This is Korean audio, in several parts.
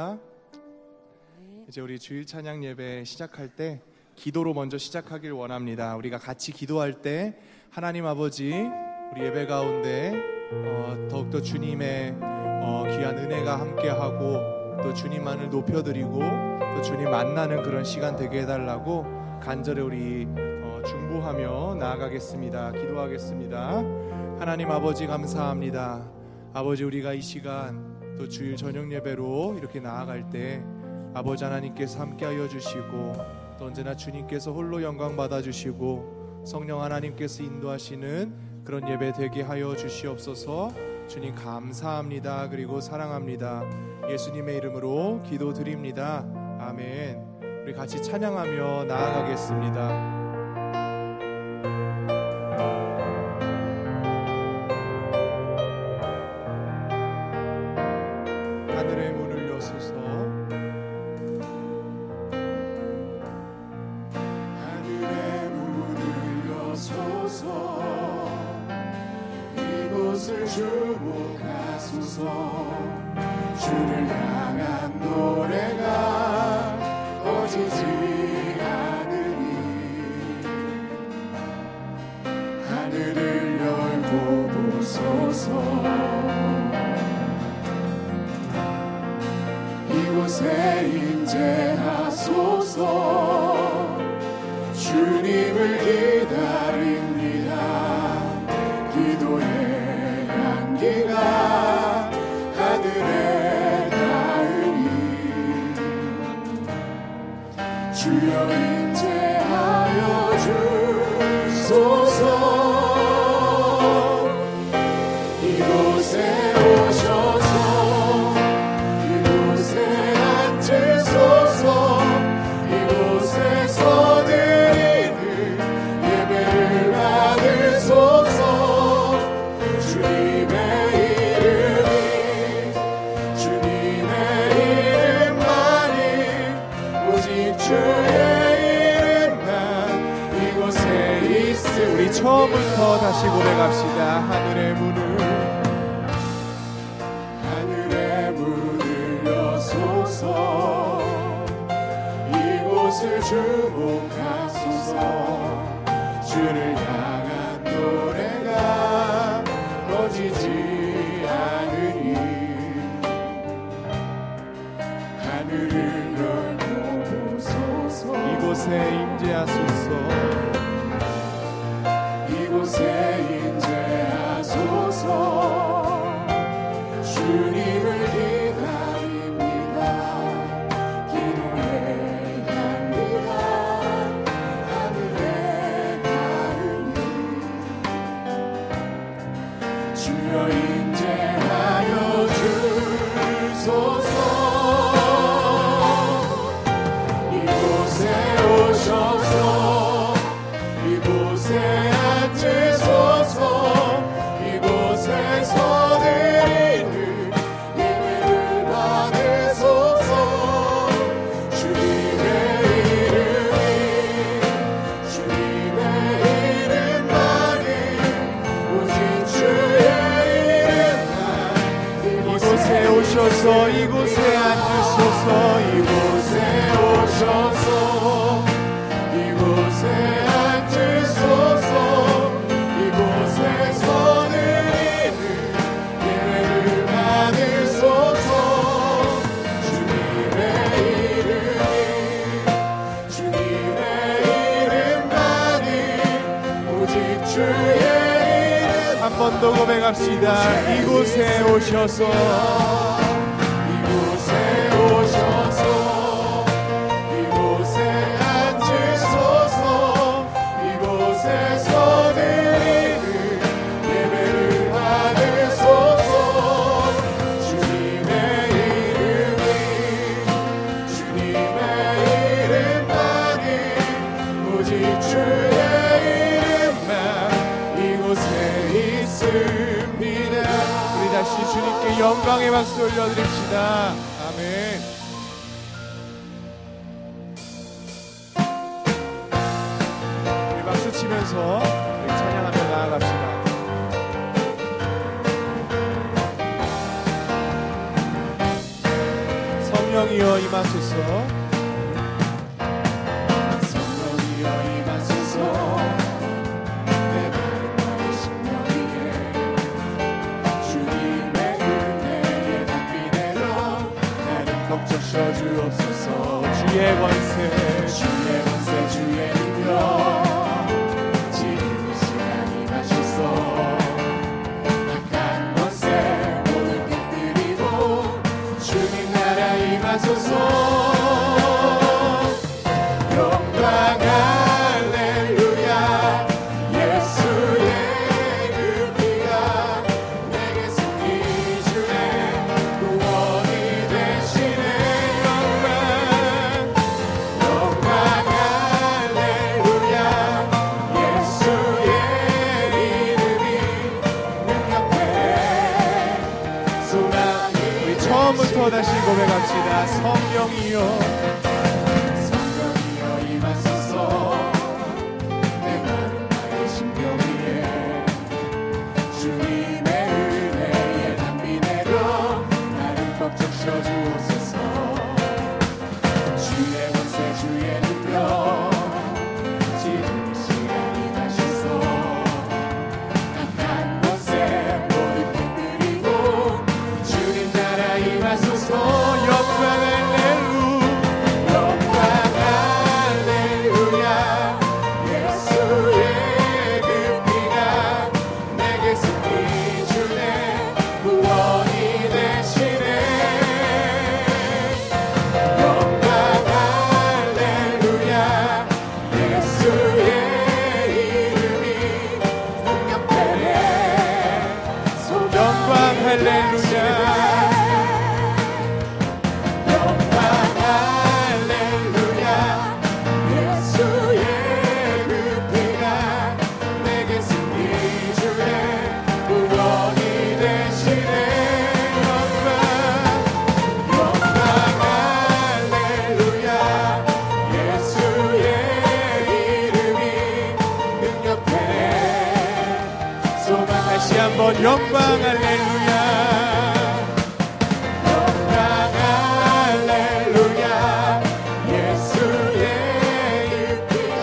할렐루야. 이제 우리 주일 찬양 예배 시작할 때 기도로 먼저 시작하길 원합니다. 우리가 같이 기도할 때 하나님 아버지, 우리 예배 가운데 더욱더 주님의 귀한 은혜가 함께하고 또 주님만을 높여드리고 또 주님 만나는 그런 시간 되게 해달라고 간절히 우리 중보하며 나아가겠습니다. 기도하겠습니다. 하나님 아버지, 감사합니다. 아버지, 우리가 이 시간 또 주일 저녁 예배로 이렇게 나아갈 때 아버지 하나님께서 함께하여 주시고 또 언제나 주님께서 홀로 영광 받아주시고 성령 하나님께서 인도하시는 그런 예배 되게 하여 주시옵소서. 주님 감사합니다. 그리고 사랑합니다. 예수님의 이름으로 기도드립니다. 아멘. 우리 같이 찬양하며 나아가겠습니다. 하늘의 문을 여소서, 하늘의 문을 여소서, 이곳을 주목하소서. 주를 향한 노래가 꺼지지 않으니 하늘을 열고 보소서. 이곳에 임재하소서. 주님을 기다립니다. 기도의 향기가 하늘에 닿으니 주여 임재하여 주소서. 이곳에 오셔서 이곳에서 드리는 예배를 받으소서. 주님의 이름만이 오직 주의 이름만 이곳에 있으니. 우리 처음부터 다시 고백합시다. 하늘의 문을 여소서. 이곳을 주목하소서. 주를 향한 노래가 꺼지지 않으니 하늘을 열고 보소서. 이곳에 임재하소서. 이곳에 임재하소서. 주님을 기다립니다. 기도의 향기가 하늘에 닿으니 주여 임재하여 주소서. 이곳에 오셔서 이곳에 앉으소서. 이곳에서 드리는 예배를 받으소서. 주님의 이름만이 오직 주의 이름만 이곳에 오셔서 이곳에 앉으소서. 이곳에 오셔서 이곳에 앉으소서. 이곳에서 드리는 예배를 받으소서. 주님의 이름만이 오직 주의 이름. 한 번 더 고백합시다. 이곳에 오셔서 이곳에 오셔서 이곳에 앉으소서. 이곳에서 드리는 예배를 받으소서. 주님의 이름만이 오직 주의 이름만 이곳에 있습니다. 우리 다시 주님께 영광의 박수 올려드립시다. 아멘. 우리 박수 치면서 우리 찬양하며 나아갑시다. 성령 성령이여 임하소서. 성령이여 임하소서. 내 마음과 심령 위에 주님의 은혜의 담비 내려 나를 벅적셔 주옵소서. 주의 권세 주의 권세 주의 능력 지금 이 시간 임하소서. 악한 권세 모두 깨뜨리고 주님 나라 임하소서. 영광 할렐루야. 예수의 그 피가 내게 승리 주네. 구원이 되시네. 영광 할렐루야. 예수의 이름이 능력되네. 소망이 우리 처음부터 다시 고백합시다. 성령이여 성령이여 임하소서. 내 마음과 심령 위에 주님의 은혜의 담비 내려 나를 벅적셔 주옵소서. 주의 권세 주의 능력 지금 이 시간 임하소서. 악한 권세 모두 깨뜨리고 주님 나라 임하소서. 영광 할렐루야. 예수의 그 피가 내게 승리 주네. 구원이 되시네. 영광 할렐루야. 예수의 이름이 능력되네. 영광 할렐루야. 영광 할렐루야. 예수의 그 피가 내게 승리 주네. 구원이 되시네. 영광 할렐루야. 예수의 이름이 능력되네. 소망 다시 한번 영광 할렐루야. 영광 할렐루야. 예수의 그 피가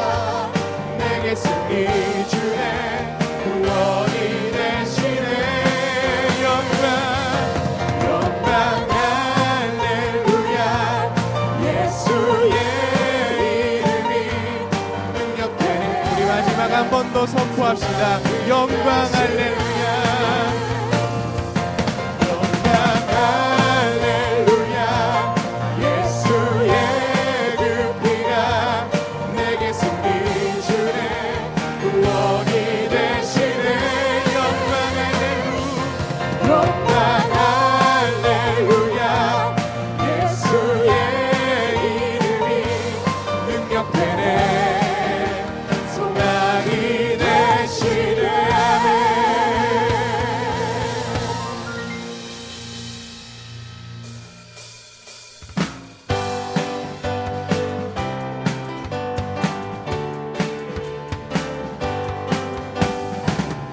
내게 승리 주네. 구원이 되시네. 영광 할렐루야. 예수의 이름이 능력되네. 우리 마지막 한 번 더 선포합시다. 영광 할렐루야. 영광 할렐루야. 예수의 그 피가 내게 승리 주네. 구원이 되시네. 영광 할렐루야. 예수의 이름이 능력되네. 소망이 되시네. 아멘.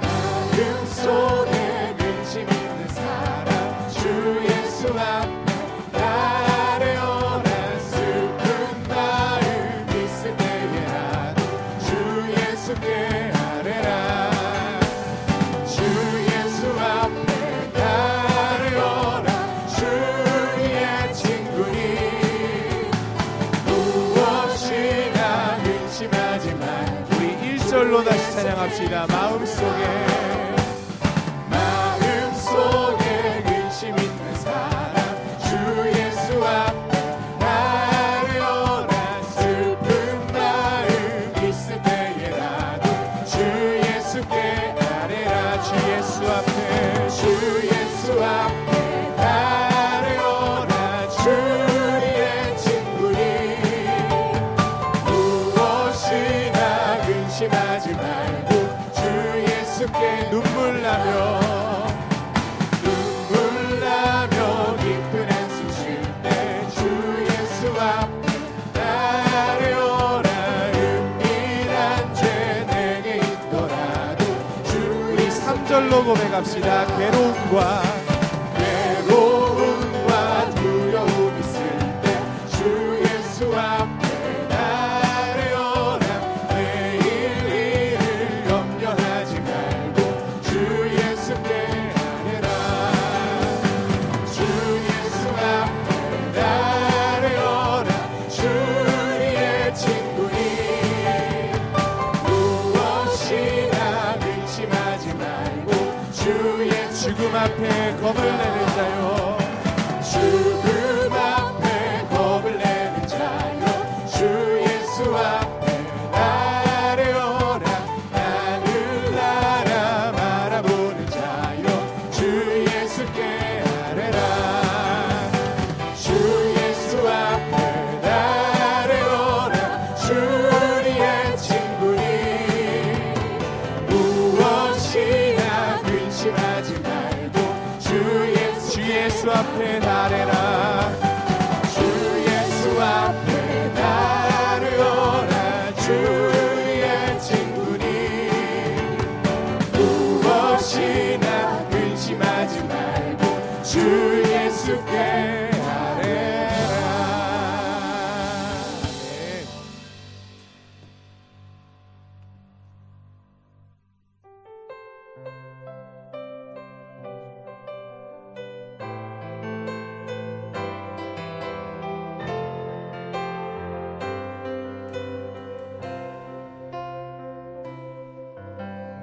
마음 속에 근심 있는 사람 주 예수 앞에 아뢰어라. 슬픈 마음 있을 때에라도 주 예수께 아뢰라. 주 예수 앞에 아뢰어라. 주의 친구니 무엇이나 근심하지 말고. 우리 1절로 다시 찬양합시다. 마음속에 근심 있는 사람 주 예수 앞에 아뢰어라. 슬픈 마음 있을 때에라도 주 예수께 아뢰라. 주 예수 앞에 아뢰어라. 주의 친구니 무엇이나 근심하지 말고 주 예수께 눈물 나며 깊은 한숨 쉴 때 주 예수 앞에 아뢰어라. 은밀한 죄 내게 있더라도 주 우리 3절로 고백합시다. 괴로움과 두려움 있을 앞에 겁을 내는 자요, 죽음 앞에 겁을 내는 자요, 주 예수 앞에 나래어라. 하늘나라 바라보는 자요, 주 예수께 아뢰라. 주 예수 앞에 나래어라. 주리의 친구니 무엇이나 근심하지 말고 주 예수 앞에 나래라. 주 예수 앞에 나르어라. 주의 친구니 무엇이나 근심하지 말고 주 예수께 아뢰라. 네.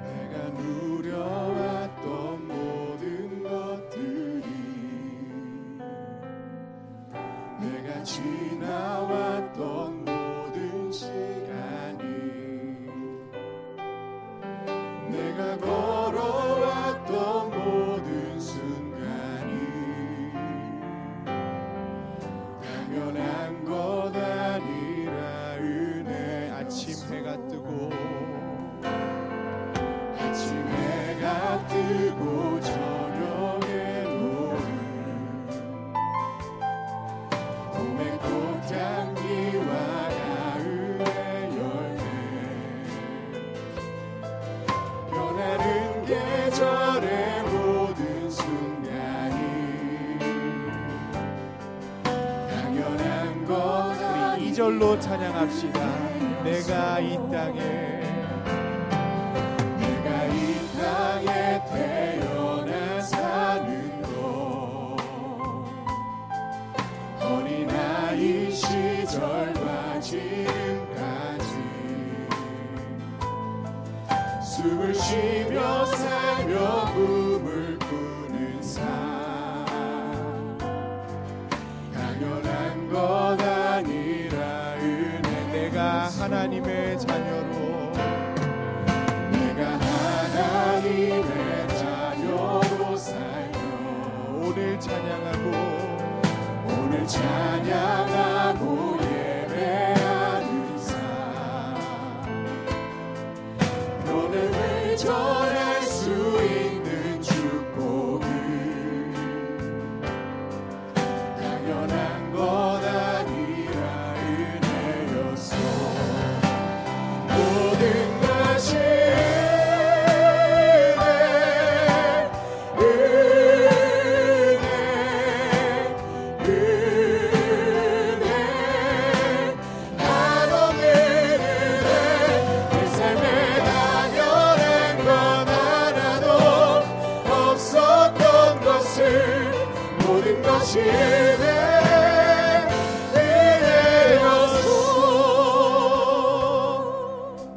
내가 누려왔던 모든 것들이, 내가 지나왔던 모든 시간이, 내가 걸어왔던 모든 순간이 당연한 것 아니라 은혜. 아침 해가 뜨고 아침 해가 뜨고 저녁에 노을, 봄의 꽃향기와 가을의 열매, 변하는 계절의 모든 순간이 당연한 것. 우리 2절로 찬양합시다. 내가 이 땅에 태어나 사는 것, 어린아이 시절과 지금까지 숨을 쉬며 살며 꿈을 꾸는 삶, 당연한 것 아니라 은혜. 내가 하나님의 자녀로, 내가 하나님의 자녀로 살며 오늘 찬양하고 예배하는 삶, 변함을 전할 수 있는 축복을 당연한 것 아니라 은혜였어. 모든 것이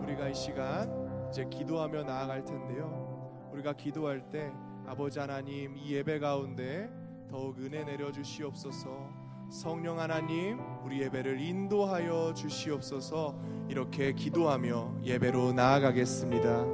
우리가 이 시간 이제 기도하며 나아갈 텐데요, 우리가 기도할 때 아버지 하나님, 이 예배 가운데 더욱 은혜 내려 주시옵소서. 성령 하나님, 우리 예배를 인도하여 주시옵소서. 이렇게 기도하며 예배로 나아가겠습니다.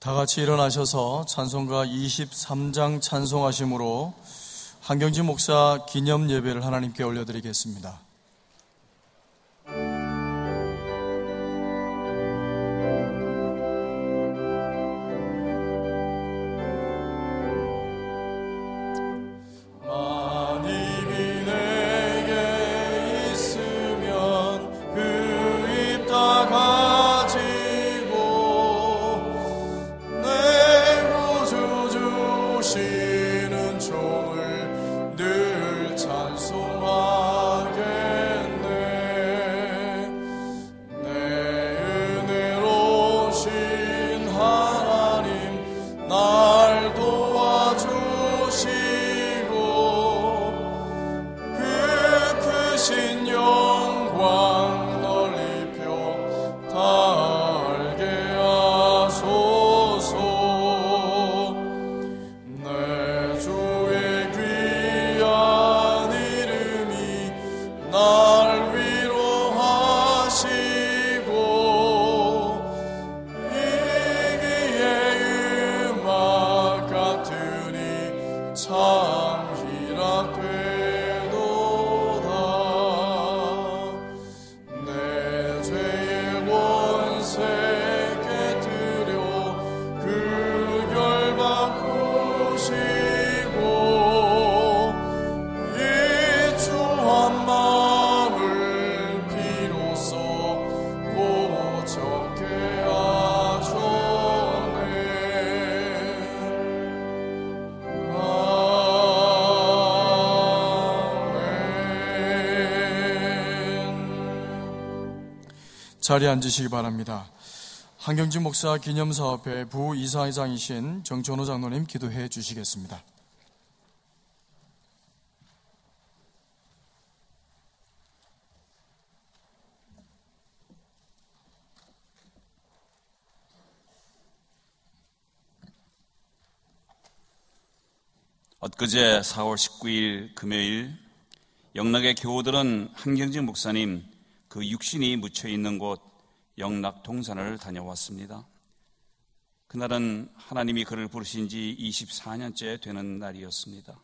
다 같이 일어나셔서 찬송가 23장 찬송하심으로 한경진 목사 기념 예배를 하나님께 올려드리겠습니다. 자리에 앉으시기 바랍니다. 한경진 목사 기념사업회 부이사회장이신 정천호 장로님 기도해 주시겠습니다. 엊그제 4월 19일 금요일 영락의 교우들은 한경진 목사님 그 육신이 묻혀있는 곳 영락 동산을 다녀왔습니다. 그날은 하나님이 그를 부르신 지 24년째 되는 날이었습니다.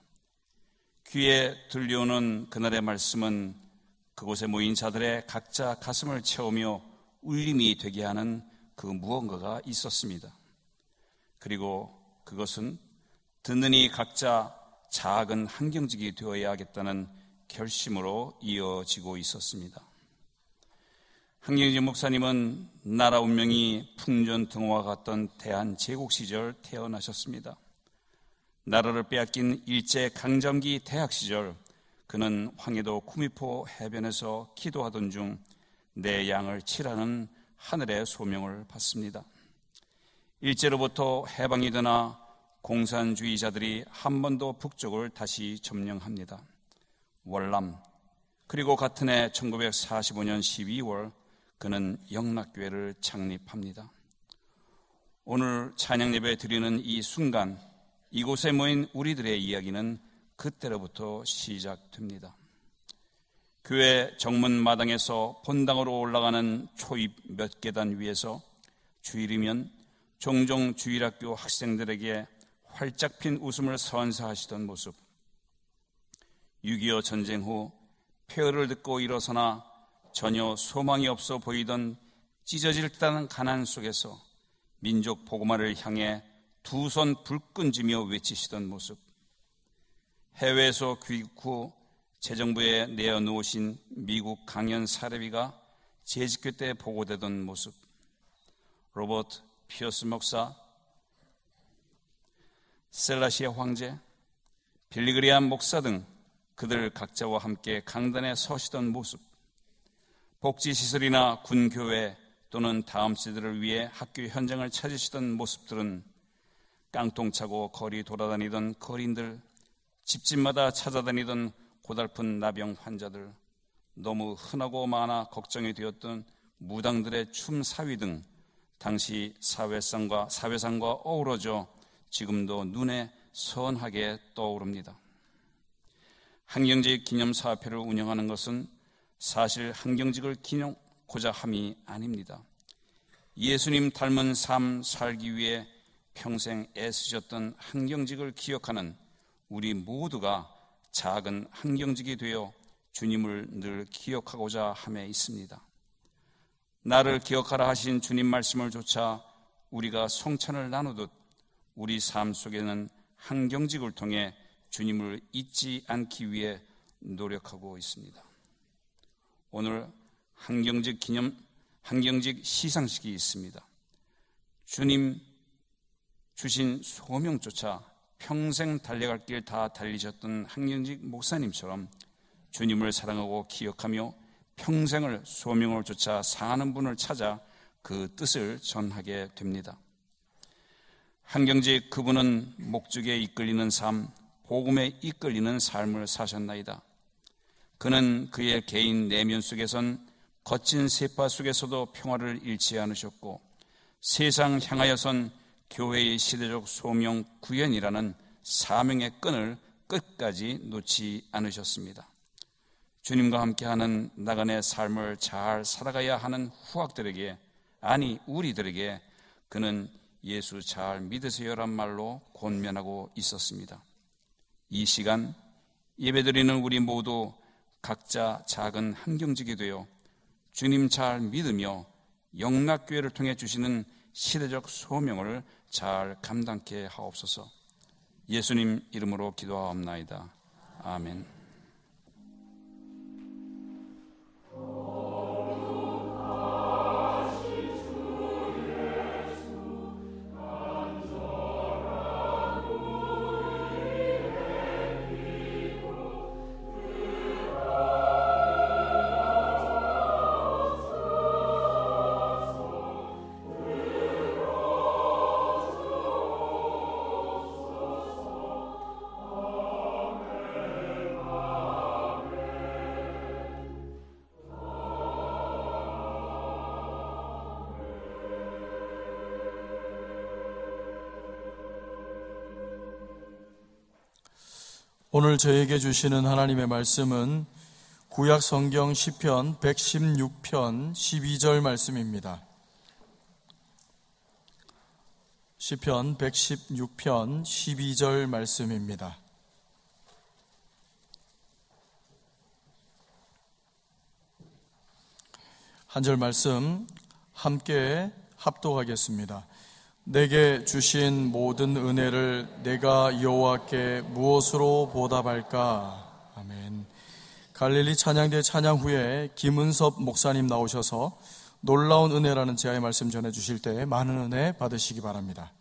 귀에 들려오는 그날의 말씀은 그곳에 모인 자들의 각자 가슴을 채우며 울림이 되게 하는 그 무언가가 있었습니다. 그리고 그것은 듣는 이 각자 작은 한경직이 되어야겠다는 결심으로 이어지고 있었습니다. 한경진 목사님은 나라 운명이 풍전등화와 같던 대한제국 시절 태어나셨습니다. 나라를 빼앗긴 일제강점기 대학 시절 그는 황해도 구미포 해변에서 기도하던 중 내 양을 치라는 하늘의 소명을 받습니다. 일제로부터 해방이 되나 공산주의자들이 한 번 더 북쪽을 다시 점령합니다. 월남, 그리고 같은 해 1945년 12월 그는 영락교회를 창립합니다. 오늘 찬양예배 드리는 이 순간 이곳에 모인 우리들의 이야기는 그때로부터 시작됩니다. 교회 정문 마당에서 본당으로 올라가는 초입 몇 계단 위에서 주일이면 종종 주일학교 학생들에게 활짝 핀 웃음을 선사하시던 모습, 6.25 전쟁 후 폐허를 듣고 일어서나 전혀 소망이 없어 보이던 찢어질 듯한 가난 속에서 민족 복음화를 향해 두 손 불끈지며 외치시던 모습, 해외에서 귀국 후 재정부에 내어놓으신 미국 강연 사례비가 재직교 때 보고되던 모습, 로버트 피어스 목사, 셀라시아 황제, 빌리그리암 목사 등 그들 각자와 함께 강단에 서시던 모습, 복지시설이나 군교회 또는 다음 세대를 위해 학교 현장을 찾으시던 모습들은 깡통차고 거리 돌아다니던 거린들, 집집마다 찾아다니던 고달픈 나병 환자들, 너무 흔하고 많아 걱정이 되었던 무당들의 춤사위 등 당시 사회상과 어우러져 지금도 눈에 선하게 떠오릅니다. 한경직 기념사업회를 운영하는 것은 사실 한경직을 기념고자 함이 아닙니다. 예수님 닮은 삶 살기 위해 평생 애쓰셨던 한경직을 기억하는 우리 모두가 작은 한경직이 되어 주님을 늘 기억하고자 함에 있습니다. 나를 기억하라 하신 주님 말씀을 조차 우리가 성찬을 나누듯 우리 삶 속에는 한경직을 통해 주님을 잊지 않기 위해 노력하고 있습니다. 오늘 한경직 시상식이 있습니다. 주님 주신 소명조차 평생 달려갈 길 다 달리셨던 한경직 목사님처럼 주님을 사랑하고 기억하며 평생을 소명을 쫓아 사는 분을 찾아 그 뜻을 전하게 됩니다. 한경직 그분은 목적에 이끌리는 삶, 복음에 이끌리는 삶을 사셨나이다. 그는 그의 개인 내면 속에선 거친 세파 속에서도 평화를 잃지 않으셨고 세상 향하여선 교회의 시대적 소명 구현이라는 사명의 끈을 끝까지 놓지 않으셨습니다. 주님과 함께하는 나간의 삶을 잘 살아가야 하는 후학들에게, 아니 우리들에게 그는 예수 잘 믿으세요란 말로 권면하고 있었습니다. 이 시간 예배드리는 우리 모두 각자 작은 한경직이 되어 주님 잘 믿으며 영락교회를 통해 주시는 시대적 소명을 잘 감당케 하옵소서. 예수님 이름으로 기도하옵나이다. 아멘. 오늘 저에게 주시는 하나님의 말씀은 구약 성경 시편 116편 12절 말씀입니다. 시편 116편 12절 말씀입니다. 한 절 말씀 함께 합독하겠습니다. 내게 주신 모든 은혜를 내가 여호와께 무엇으로 보답할까? 아멘. 갈릴리 찬양대 찬양 후에 김은섭 목사님 나오셔서 놀라운 은혜라는 제아의 말씀 전해주실 때 많은 은혜 받으시기 바랍니다.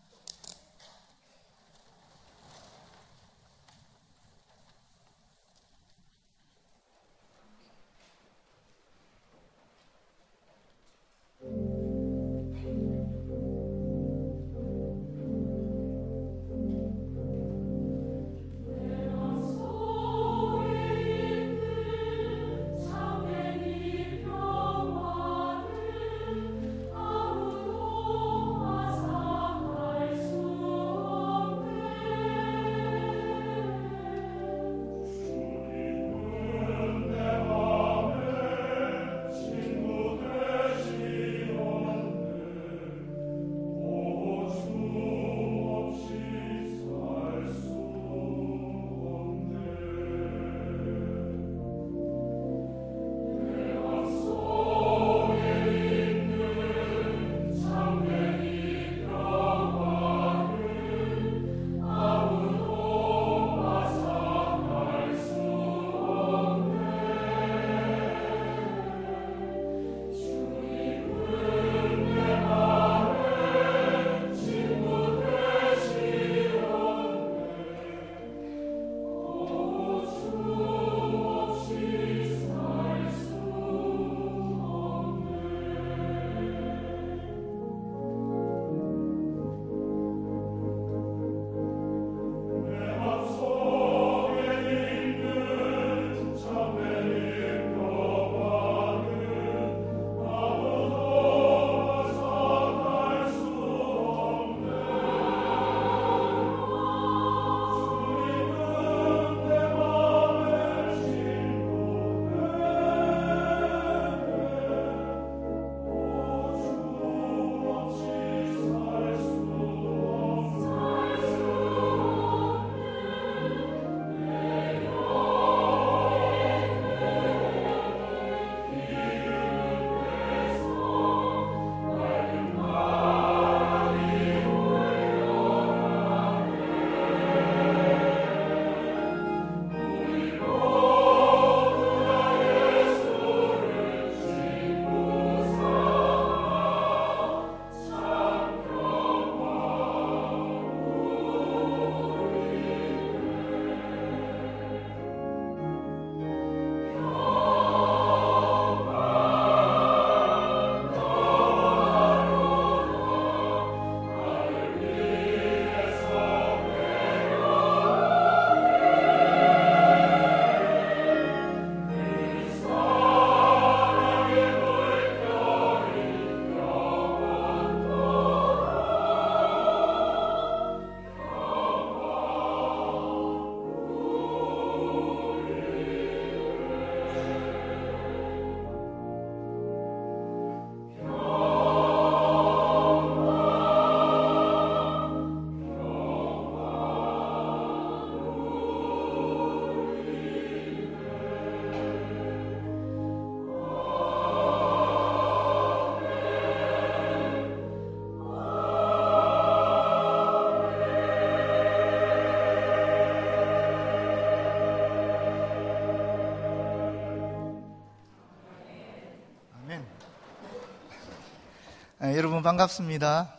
여러분 반갑습니다.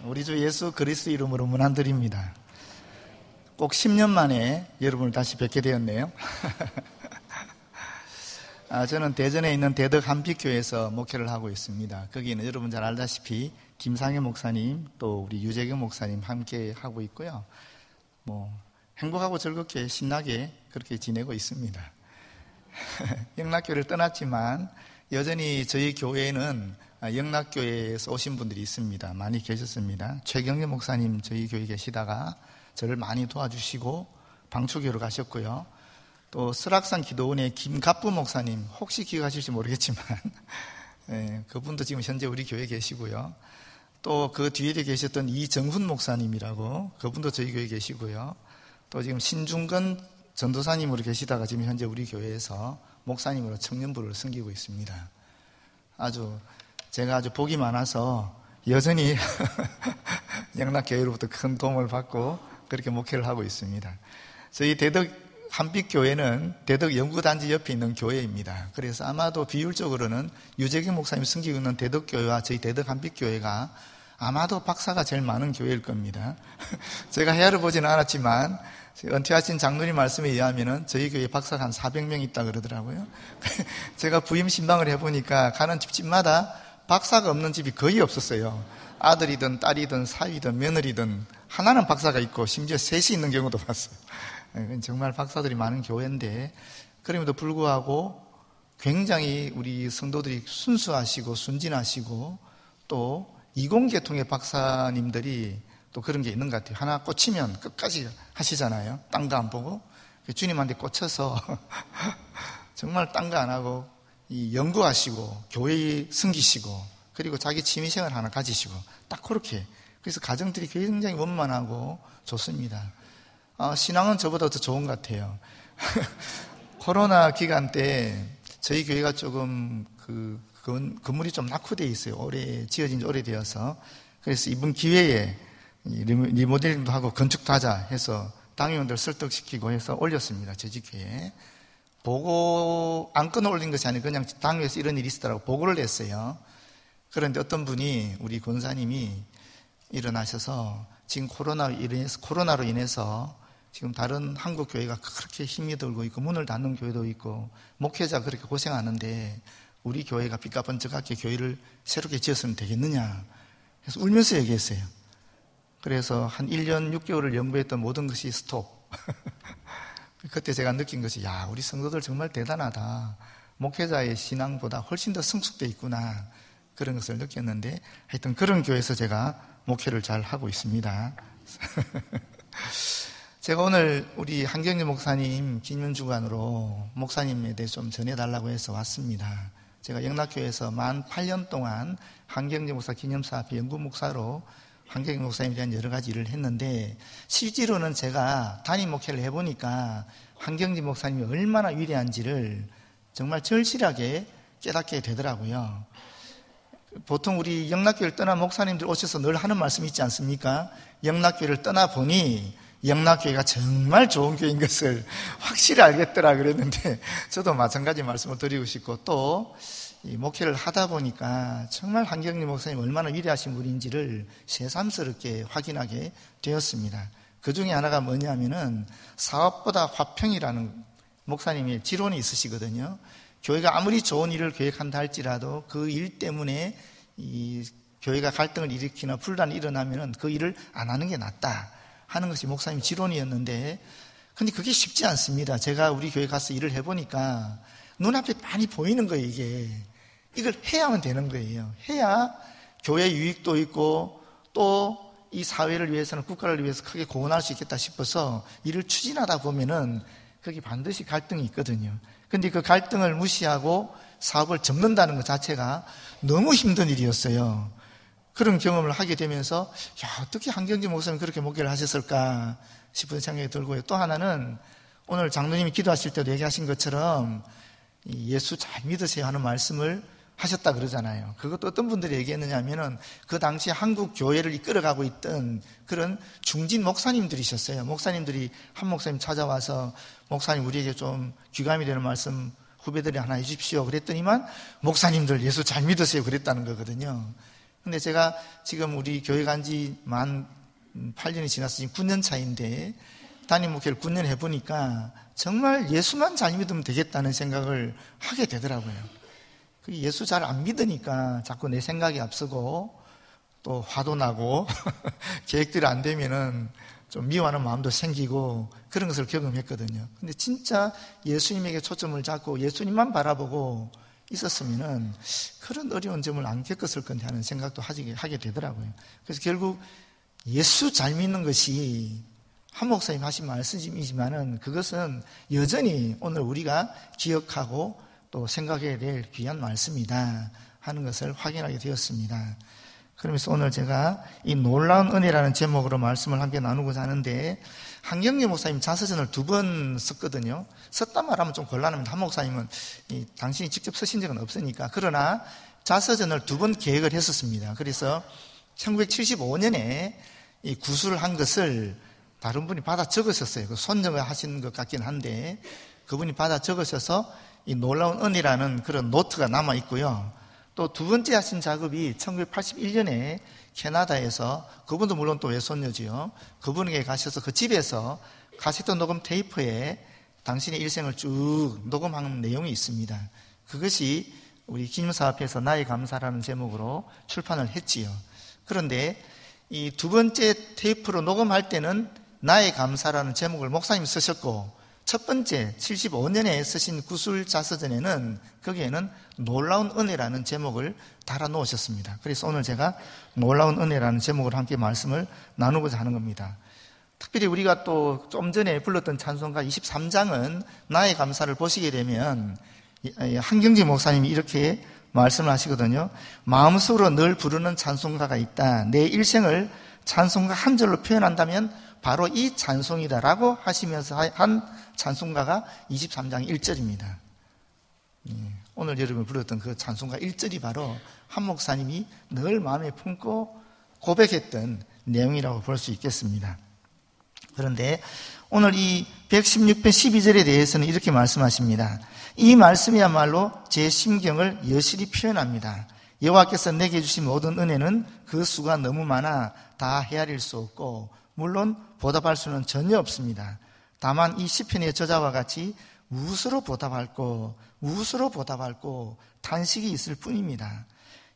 우리 주 예수 그리스도 이름으로 문안드립니다. 꼭 10년 만에 여러분을 다시 뵙게 되었네요. 저는 대전에 있는 대덕 한빛교회에서 목회를 하고 있습니다. 거기는 여러분 잘 알다시피 김상현 목사님 또 우리 유재경 목사님 함께 하고 있고요. 행복하고 즐겁게 신나게 그렇게 지내고 있습니다. 영락교회를 떠났지만 여전히 저희 교회에는 영락교회에서 오신 분들이 있습니다. 많이 계셨습니다. 최경래 목사님 저희 교회에 계시다가 저를 많이 도와주시고 방초교로 가셨고요. 또 설악산 기도원의 김갑부 목사님 혹시 기억하실지 모르겠지만 그분도 지금 현재 우리 교회에 계시고요. 또 그 뒤에 계셨던 이정훈 목사님이라고 그분도 저희 교회에 계시고요. 또 지금 신중건 전도사님으로 계시다가 지금 현재 우리 교회에서 목사님으로 청년부를 섬기고 있습니다. 제가 아주 복이 많아서 여전히 영락교회로부터 큰 도움을 받고 그렇게 목회를 하고 있습니다. 저희 대덕 한빛교회는 대덕 연구단지 옆에 있는 교회입니다. 그래서 아마도 비율적으로는 유재경 목사님 섬기고 있는 대덕교회와 저희 대덕 한빛교회가 아마도 박사가 제일 많은 교회일 겁니다. 제가 헤아려 보지는 않았지만 은퇴하신 장로님 말씀에 의하면 저희 교회에 박사가 한 400명 있다 그러더라고요. 제가 부임 신방을 해보니까 가는 집마다 박사가 없는 집이 거의 없었어요. 아들이든 딸이든 사위든 며느리든 하나는 박사가 있고 심지어 셋이 있는 경우도 봤어요. 정말 박사들이 많은 교회인데 그럼에도 불구하고 굉장히 우리 성도들이 순수하시고 순진하시고 또 이공계통의 박사님들이 또 그런 게 있는 것 같아요. 하나 꽂히면 끝까지 하시잖아요. 딴 거 안 보고 주님한테 꽂혀서 정말 딴 거 안 하고 연구하시고 교회에 섬기시고 그리고 자기 취미생활 하나 가지시고 딱 그렇게. 그래서 가정들이 굉장히 원만하고 좋습니다. 신앙은 저보다 더 좋은 것 같아요. 코로나 기간 때 저희 교회가 조금 건물이 좀 낙후되어 있어요. 지어진 지 오래되어서. 그래서 이번 기회에 리모델링도 하고 건축도 하자 해서 당회원들 설득시키고 해서 올렸습니다. 저희 교회에. 보고 안건을 올린 것이 아니고 그냥 당회에서 이런 일이 있었다고 보고를 냈어요. 그런데 어떤 분이 우리 권사님이 일어나셔서 지금 코로나로 인해서 지금 다른 한국 교회가 그렇게 힘이 들고 있고 문을 닫는 교회도 있고 목회자 그렇게 고생하는데 우리 교회가 삐까번쩍하게 교회를 새롭게 지었으면 되겠느냐 해서 울면서 얘기했어요. 그래서 한 1년 6개월을 연구했던 모든 것이 스톱. 그때 제가 느낀 것이 우리 성도들 정말 대단하다. 목회자의 신앙보다 훨씬 더 성숙되어 있구나. 그런 것을 느꼈는데 하여튼 그런 교회에서 제가 목회를 잘 하고 있습니다. 제가 오늘 우리 한경재 목사님 기념주간으로 목사님에 대해 좀 전해달라고 해서 왔습니다. 제가 영락교회에서 만 8년 동안 한경재 목사 기념사업회 연구목사로 한경재 목사님에 대한 여러 가지 일을 했는데 실제로는 제가 담임 목회를 해보니까 한경재 목사님이 얼마나 위대한지를 정말 절실하게 깨닫게 되더라고요. 보통 우리 영락교회를 떠난 목사님들 오셔서 늘 하는 말씀이 있지 않습니까? 영락교회를 떠나보니 영락교회가 정말 좋은 교회인 것을 확실히 알겠더라 그랬는데 저도 마찬가지 말씀을 드리고 싶고 또 이 목회를 하다 보니까 정말 한경래 목사님 얼마나 위대하신 분인지를 새삼스럽게 확인하게 되었습니다. 그 중에 하나가 뭐냐면은 사업보다 화평이라는 목사님의 지론이 있으시거든요. 교회가 아무리 좋은 일을 계획한다 할지라도 그 일 때문에 이 교회가 갈등을 일으키나 분란이 일어나면은 그 일을 안 하는 게 낫다 하는 것이 목사님 지론이었는데 근데 그게 쉽지 않습니다. 제가 우리 교회 가서 일을 해보니까 눈앞에 많이 보이는 거예요. 이걸 해야만 되는 거예요. 해야 교회 유익도 있고 또 이 사회를 위해서는 국가를 위해서 크게 공헌할 수 있겠다 싶어서 일을 추진하다 보면은 거기 반드시 갈등이 있거든요. 근데 그 갈등을 무시하고 사업을 접는다는 것 자체가 너무 힘든 일이었어요. 그런 경험을 하게 되면서 어떻게 한경재 목사님 그렇게 목회를 하셨을까 싶은 생각이 들고요. 또 하나는 오늘 장로님이 기도하실 때도 얘기하신 것처럼 예수 잘 믿으세요 하는 말씀을 하셨다 그러잖아요. 그것도 어떤 분들이 얘기했느냐 하면은 그 당시 한국 교회를 이끌어가고 있던 그런 중진 목사님들이셨어요. 목사님들이 한 목사님 찾아와서 목사님 우리에게 좀 귀감이 되는 말씀 후배들이 하나 해주십시오 그랬더니만 목사님들 예수 잘 믿으세요 그랬다는 거거든요. 근데 제가 지금 우리 교회 간 지 만 8년이 지나서 지금 9년 차인데 담임 목회를 9년 해보니까 정말 예수만 잘 믿으면 되겠다는 생각을 하게 되더라고요. 예수 잘 안 믿으니까 자꾸 내 생각이 앞서고 또 화도 나고 계획대로 안 되면은 좀 미워하는 마음도 생기고 그런 것을 경험했거든요. 근데 진짜 예수님에게 초점을 잡고 예수님만 바라보고 있었으면은 그런 어려운 점을 안 겪었을 건데 하는 생각도 하게 되더라고요. 그래서 결국 예수 잘 믿는 것이 한 목사님 하신 말씀이지만은 그것은 여전히 오늘 우리가 기억하고 또 생각해야 될 귀한 말씀이다 하는 것을 확인하게 되었습니다. 그러면서 오늘 제가 이 놀라운 은혜라는 제목으로 말씀을 함께 나누고자 하는데, 한경재 목사님 자서전을 2번 썼거든요. 썼단 말하면 좀 곤란합니다. 한 목사님은 당신이 직접 쓰신 적은 없으니까. 그러나 자서전을 2번 계획을 했었습니다. 그래서 1975년에 이 구술을 한 것을 다른 분이 받아 적으셨어요. 손정을 하신 것 같긴 한데 그분이 받아 적으셔서 이 놀라운 은혜라는 그런 노트가 남아 있고요. 또 2번째 하신 작업이 1981년에 캐나다에서, 그분도 물론 또 외손녀지요. 그분에게 가셔서 그 집에서 카세트 녹음 테이프에 당신의 일생을 쭉 녹음한 내용이 있습니다. 그것이 우리 기념사업회에서 나의 감사라는 제목으로 출판을 했지요. 그런데 이 2번째 테이프로 녹음할 때는 나의 감사라는 제목을 목사님이 쓰셨고, 첫 번째 75년에 쓰신 구술 자서전에는 거기에는 놀라운 은혜라는 제목을 달아 놓으셨습니다. 그래서 오늘 제가 놀라운 은혜라는 제목으로 함께 말씀을 나누고자 하는 겁니다. 특별히 우리가 또 좀 전에 불렀던 찬송가 23장은 나의 감사를 보시게 되면 한경재 목사님이 이렇게 말씀을 하시거든요. 마음속으로 늘 부르는 찬송가가 있다. 내 일생을 찬송가 한 절로 표현한다면 바로 이 찬송이다라고 하시면서 한 찬송가가 23장 1절입니다. 오늘 여러분이 불렀던 그 찬송가 1절이 바로 한 목사님이 늘 마음에 품고 고백했던 내용이라고 볼 수 있겠습니다. 그런데 오늘 이 116편 12절에 대해서는 이렇게 말씀하십니다. 이 말씀이야말로 제 심경을 여실히 표현합니다. 여호와께서 내게 주신 모든 은혜는 그 수가 너무 많아 다 헤아릴 수 없고 물론 보답할 수는 전혀 없습니다. 다만 이 시편의 저자와 같이 무엇으로 보답할꼬 탄식이 있을 뿐입니다.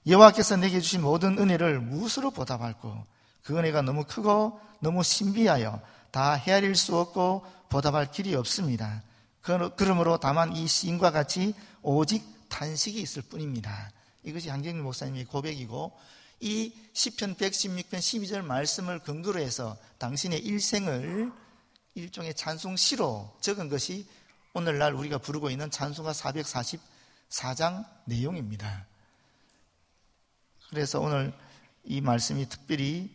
여호와께서 내게 주신 모든 은혜를 무엇으로 보답할꼬? 그 은혜가 너무 크고 너무 신비하여 다 헤아릴 수 없고 보답할 길이 없습니다. 그러므로 다만 이 시인과 같이 오직 탄식이 있을 뿐입니다. 이것이 한경재 목사님의 고백이고, 이 시편 116편 12절 말씀을 근거로 해서 당신의 일생을 일종의 찬송시로 적은 것이 오늘날 우리가 부르고 있는 찬송가 444장 내용입니다. 그래서 오늘 이 말씀이 특별히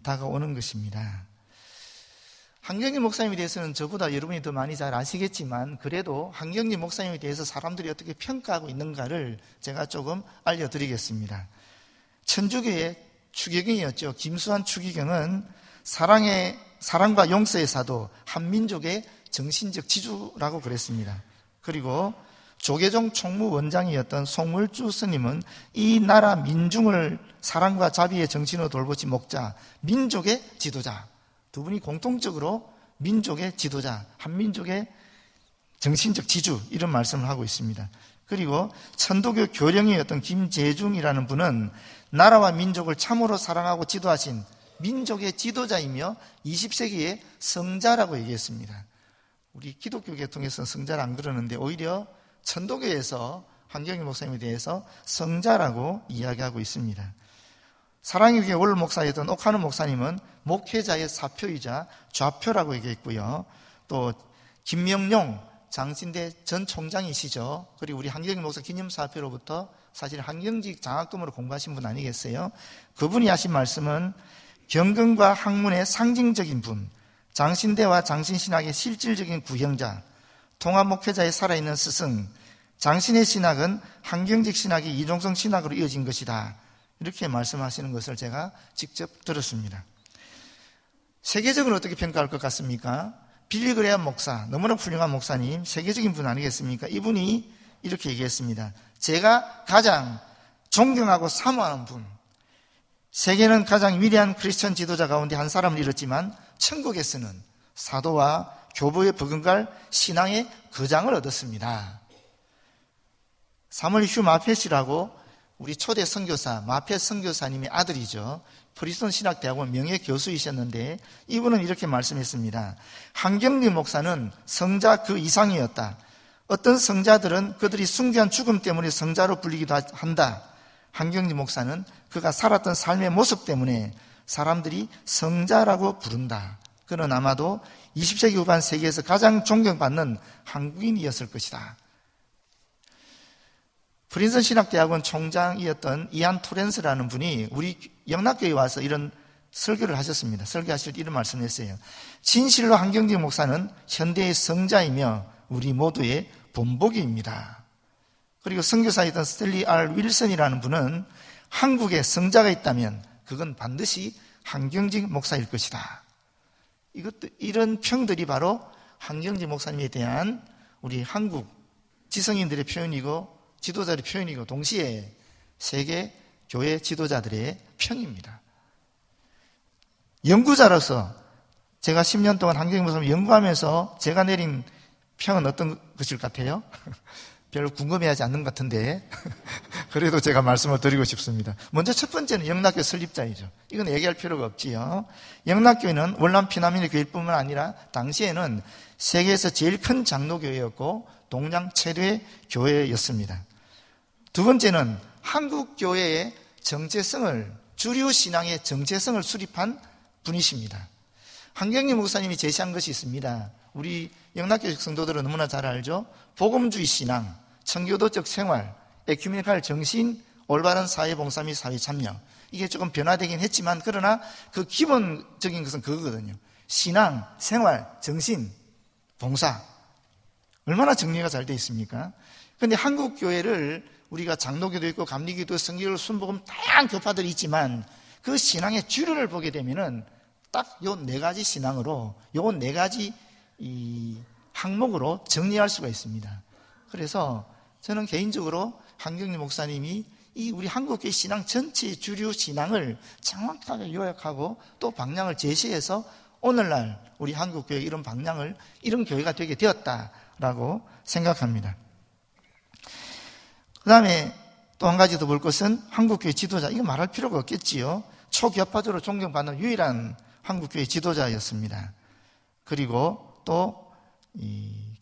다가오는 것입니다. 한경재 목사님에 대해서는 저보다 여러분이 더 많이 잘 아시겠지만, 그래도 한경재 목사님에 대해서 사람들이 어떻게 평가하고 있는가를 제가 조금 알려드리겠습니다. 천주교의 추기경이었죠. 김수환 추기경은 사랑과 용서의 사도, 한민족의 정신적 지주라고 그랬습니다. 그리고 조계종 총무원장이었던 송물주 스님은 이 나라 민중을 사랑과 자비의 정신으로 돌보지 목자, 민족의 지도자, 두 분이 공통적으로 민족의 지도자, 한민족의 정신적 지주, 이런 말씀을 하고 있습니다. 그리고 천도교 교령이었던 김재중이라는 분은 나라와 민족을 참으로 사랑하고 지도하신 민족의 지도자이며 20세기의 성자라고 얘기했습니다. 우리 기독교 계통에서는 성자를 안 그러는데 오히려 천도교에서 한경재 목사님에 대해서 성자라고 이야기하고 있습니다. 사랑의 교회 원로 목사였던 옥하는 목사님은 목회자의 사표이자 좌표라고 얘기했고요. 또 김명룡 장신대 전 총장이시죠. 그리고 우리 한경재 목사 기념사표로부터 사실 한경직 장학금으로 공부하신 분 아니겠어요? 그분이 하신 말씀은 경건과 학문의 상징적인 분, 장신대와 장신신학의 실질적인 구형자, 통합목회자의 살아있는 스승, 장신의 신학은 한경직 신학이 이종성 신학으로 이어진 것이다, 이렇게 말씀하시는 것을 제가 직접 들었습니다. 세계적으로 어떻게 평가할 것 같습니까? 빌리 그레엄 목사, 너무나 훌륭한 목사님, 세계적인 분 아니겠습니까? 이분이 이렇게 얘기했습니다. 제가 가장 존경하고 사모하는 분, 세계는 가장 위대한 크리스천 지도자 가운데 한 사람을 잃었지만 천국에서는 사도와 교부에 버금갈 신앙의 거장을 얻었습니다. 사무엘 휴 마펫이라고 우리 초대 선교사 마펫 선교사님의 아들이죠. 프리스톤 신학대학원 명예 교수이셨는데 이분은 이렇게 말씀했습니다. 한경리 목사는 성자 그 이상이었다. 어떤 성자들은 그들이 순교한 죽음 때문에 성자로 불리기도 한다. 한경리 목사는 그가 살았던 삶의 모습 때문에 사람들이 성자라고 부른다. 그는 아마도 20세기 후반 세계에서 가장 존경받는 한국인이었을 것이다. 프린스턴 신학대학원 총장이었던 이안 토렌스라는 분이 우리 영락교회에 와서 이런 설교를 하셨습니다. 설교하실 때 이런 말씀을 했어요. 진실로 한경직 목사는 현대의 성자이며 우리 모두의 본보기입니다. 그리고 선교사였던 스텔리 R. 윌슨이라는 분은 한국에 성자가 있다면 그건 반드시 한경직 목사일 것이다. 이런 평들이 바로 한경직 목사님에 대한 우리 한국 지성인들의 표현이고 지도자의 표현이고 동시에 세계 교회 지도자들의 평입니다. 연구자로서 제가 10년 동안 한경직 목사님을 연구하면서 제가 내린 평은 어떤 것일 것 같아요? 별로 궁금해하지 않는 것 같은데 그래도 제가 말씀을 드리고 싶습니다. 먼저 첫 번째는 영락교회 설립자이죠. 이건 얘기할 필요가 없지요. 영락교회는 월남 피난민의 교회뿐만 아니라 당시에는 세계에서 제일 큰 장로교회였고 동양 최대의 교회였습니다. 두 번째는 한국교회의 정체성을, 주류 신앙의 정체성을 수립한 분이십니다. 한경림 목사님이 제시한 것이 있습니다. 우리 영락교회 성도들은 너무나 잘 알죠. 복음주의 신앙, 청교도적 생활, 에큐메니칼 정신, 올바른 사회봉사 및 사회참여. 이게 조금 변화되긴 했지만 그러나 그 기본적인 것은 그거거든요. 신앙, 생활, 정신, 봉사. 얼마나 정리가 잘 되어 있습니까? 그런데 한국 교회를 우리가 장로교도 있고 감리교도 성결 순복음 다양한 교파들이 있지만 그 신앙의 주류를 보게 되면은 딱 요 네 가지 신앙으로 요 네 가지 이 항목으로 정리할 수가 있습니다. 그래서 저는 개인적으로 한경림 목사님이 이 우리 한국교회 신앙 전체의 주류 신앙을 정확하게 요약하고 또 방향을 제시해서 오늘날 우리 한국교회 이런 방향을 이런 교회가 되게 되었다라고 생각합니다. 그 다음에 또 한 가지 더 볼 것은 한국교회 지도자. 이거 말할 필요가 없겠지요. 초교파적으로 존경받는 유일한 한국교회 지도자였습니다. 그리고 또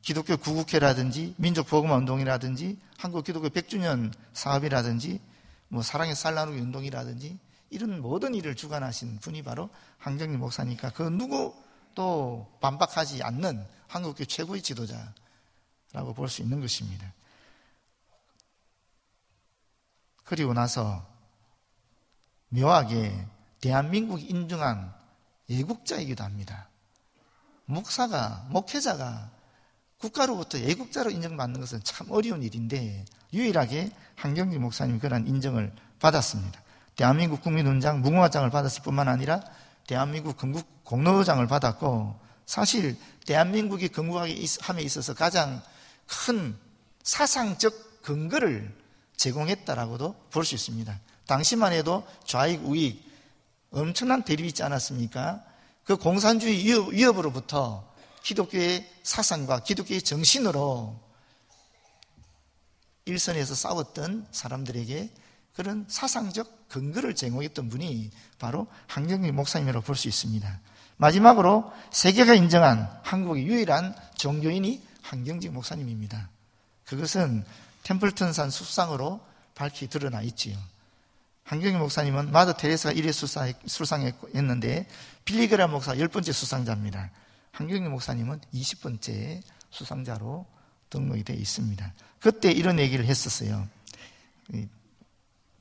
기독교 구국회라든지 민족복음운동이라든지 한국기독교 100주년 사업이라든지 뭐 사랑의 쌀 나누기 운동이라든지 이런 모든 일을 주관하신 분이 바로 한경림 목사니까 그 누구도 반박하지 않는 한국교회 최고의 지도자라고 볼 수 있는 것입니다. 그리고 나서 묘하게 대한민국이 인정한 애국자이기도 합니다. 목회자가 국가로부터 애국자로 인정받는 것은 참 어려운 일인데 유일하게 한경직 목사님이 그런 인정을 받았습니다. 대한민국 국민훈장 무궁화장을 받았을 뿐만 아니라 대한민국 건국 공로장을 받았고 사실 대한민국이 건국함에 있어서 가장 큰 사상적 근거를 제공했다라고도 볼 수 있습니다. 당시만 해도 좌익 우익 엄청난 대립이 있지 않았습니까? 그 공산주의 위협으로부터 기독교의 사상과 기독교의 정신으로 일선에서 싸웠던 사람들에게 그런 사상적 근거를 제공했던 분이 바로 한경림 목사님이라고 볼 수 있습니다. 마지막으로 세계가 인정한 한국의 유일한 종교인이 한경직 목사님입니다. 그것은 템플턴산 수상으로 밝히 드러나 있지요. 한경림 목사님은 마더 테레사가 1회 수상했는데 빌리그람 목사가 10번째 수상자입니다. 한경림 목사님은 20번째 수상자로 등록이 되어 있습니다. 그때 이런 얘기를 했었어요.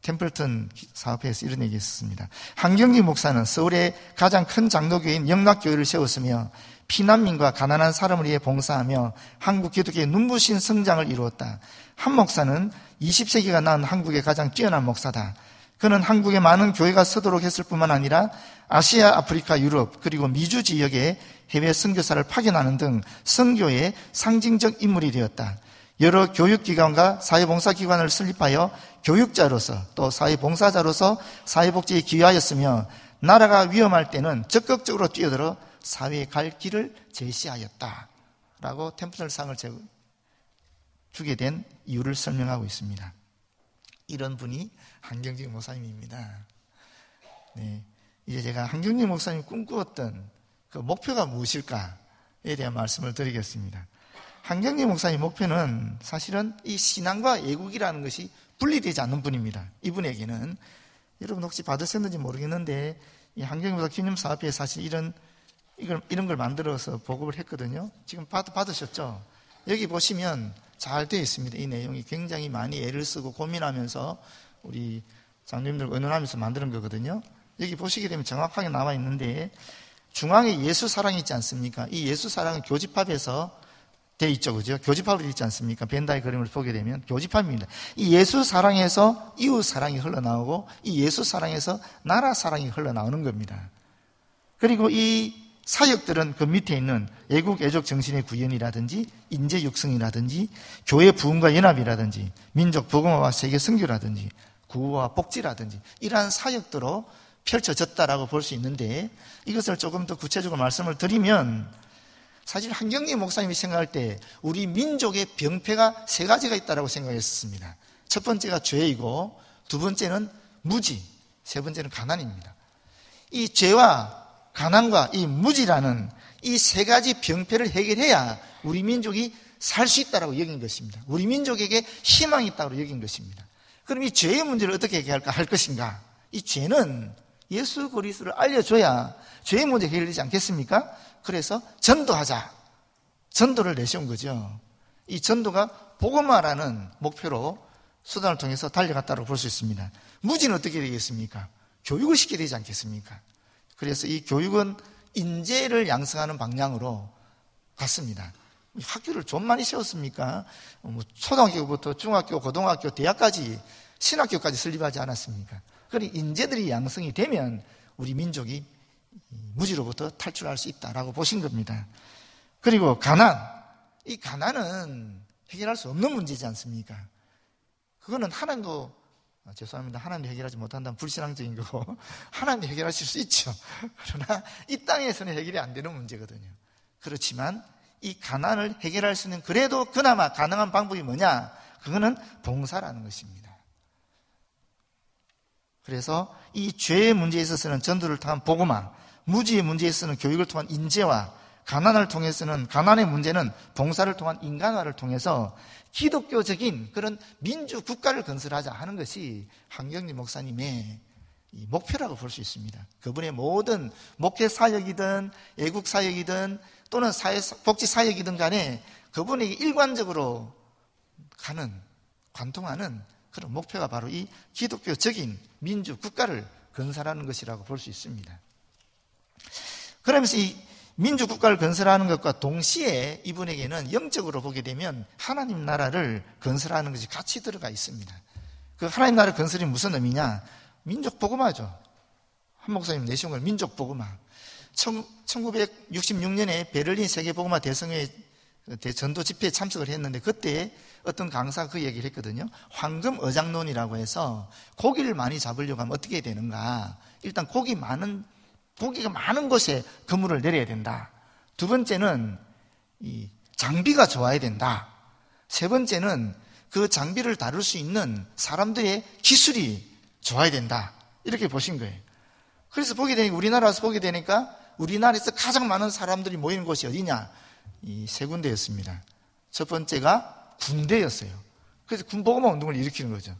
템플턴 사업회에서 이런 얘기 했었습니다. 한경림 목사는 서울의 가장 큰 장로교인 영락교회를 세웠으며 피난민과 가난한 사람을 위해 봉사하며 한국 기독교의 눈부신 성장을 이루었다. 한 목사는 20세기가 낳은 한국의 가장 뛰어난 목사다. 그는 한국에 많은 교회가 서도록 했을 뿐만 아니라 아시아, 아프리카, 유럽 그리고 미주 지역에 해외 선교사를 파견하는 등 선교의 상징적 인물이 되었다. 여러 교육기관과 사회봉사기관을 설립하여 교육자로서 또 사회봉사자로서 사회복지에 기여하였으며 나라가 위험할 때는 적극적으로 뛰어들어 사회에 갈 길을 제시하였다 라고 템플러상을 주게 된 이유를 설명하고 있습니다. 이런 분이 한경직 목사님입니다. 네, 이제 제가 한경직 목사님이 꿈꾸었던 그 목표가 무엇일까에 대한 말씀을 드리겠습니다. 한경직 목사님 목표는 사실은 이 신앙과 애국이라는 것이 분리되지 않는 분입니다. 이분에게는 여러분 혹시 받으셨는지 모르겠는데 이 한경직 목사 기념사업회에 사실 이런 걸 만들어서 보급을 했거든요. 지금 받으셨죠? 여기 보시면 잘 되어 있습니다. 이 내용이 굉장히 많이 애를 쓰고 고민하면서 우리 장로님들 의논하면서 만드는 거거든요. 여기 보시게 되면 정확하게 나와 있는데 중앙에 예수 사랑이 있지 않습니까? 이 예수 사랑은 교집합에서 돼 있죠, 그죠? 교집합으로 있지 않습니까? 벤다의 그림을 보게 되면 교집합입니다. 이 예수 사랑에서 이웃 사랑이 흘러나오고 이 예수 사랑에서 나라 사랑이 흘러나오는 겁니다. 그리고 이 사역들은 그 밑에 있는 애국 애족 정신의 구현이라든지 인재 육성이라든지 교회 부흥과 연합이라든지 민족 복음화와 세계 선교라든지 구호와 복지라든지 이러한 사역들로 펼쳐졌다라고 볼 수 있는데 이것을 조금 더 구체적으로 말씀을 드리면 사실 한경직 목사님이 생각할 때 우리 민족의 병폐가 세 가지가 있다고 생각했습니다. 첫 번째가 죄이고 두 번째는 무지, 세 번째는 가난입니다. 이 죄와 가난과 이 무지라는 이 세 가지 병폐를 해결해야 우리 민족이 살 수 있다고 여긴 것입니다. 우리 민족에게 희망이 있다고 여긴 것입니다. 그럼 이 죄의 문제를 어떻게 해결할 것인가? 이 죄는 예수 그리스도를 알려줘야 죄의 문제 해결되지 않겠습니까? 그래서 전도하자. 전도를 내세운 거죠. 이 전도가 복음화라는 목표로 수단을 통해서 달려갔다고 볼 수 있습니다. 무지는 어떻게 되겠습니까? 교육을 시켜야 되지 않겠습니까? 그래서 이 교육은 인재를 양성하는 방향으로 갔습니다. 학교를 좀 많이 세웠습니까? 초등학교부터 중학교, 고등학교, 대학까지 신학교까지 설립하지 않았습니까? 그러니 인재들이 양성이 되면 우리 민족이 무지로부터 탈출할 수 있다라고 보신 겁니다. 그리고 가난, 이 가난은 해결할 수 없는 문제지 않습니까? 그거는 하나님도 죄송합니다. 하나님이 해결하지 못한다면 불신앙적인 거고 하나님이 해결하실 수 있죠. 그러나 이 땅에서는 해결이 안 되는 문제거든요. 그렇지만 이 가난을 해결할 수 있는 그래도 그나마 가능한 방법이 뭐냐? 그거는 봉사라는 것입니다. 그래서 이 죄의 문제에 있어서는 전도를 통한 복음화, 무지의 문제에 있어서는 교육을 통한 인재화, 가난을 통해서는 가난의 문제는 봉사를 통한 인간화를 통해서 기독교적인 그런 민주국가를 건설하자 하는 것이 한경직 목사님의 목표라고 볼 수 있습니다. 그분의 모든 목회 사역이든 애국 사역이든 또는 복지 사역이든 간에 그분에게 일관적으로 관통하는 그런 목표가 바로 이 기독교적인 민주국가를 건설하는 것이라고 볼 수 있습니다. 그러면서 이 민주국가를 건설하는 것과 동시에 이분에게는 영적으로 보게 되면 하나님 나라를 건설하는 것이 같이 들어가 있습니다. 그 하나님 나라 건설이 무슨 의미냐? 민족 복음화죠. 한 목사님 내신 걸 민족 복음화. 1966년에 베를린 세계 복음화 대성회 전도 집회에 참석을 했는데 그때 어떤 강사가 그 얘기를 했거든요. 황금 어장론이라고 해서 고기를 많이 잡으려고 하면 어떻게 해야 되는가? 일단 고기가 많은 곳에 그물을 내려야 된다. 두 번째는 이 장비가 좋아야 된다. 세 번째는 그 장비를 다룰 수 있는 사람들의 기술이 좋아야 된다. 이렇게 보신 거예요. 그래서 우리나라 와서 보게 되니까 우리나라에서 가장 많은 사람들이 모이는 곳이 어디냐? 이 세 군데였습니다. 첫 번째가 군대였어요. 그래서 군복음화 운동을 일으키는 거죠.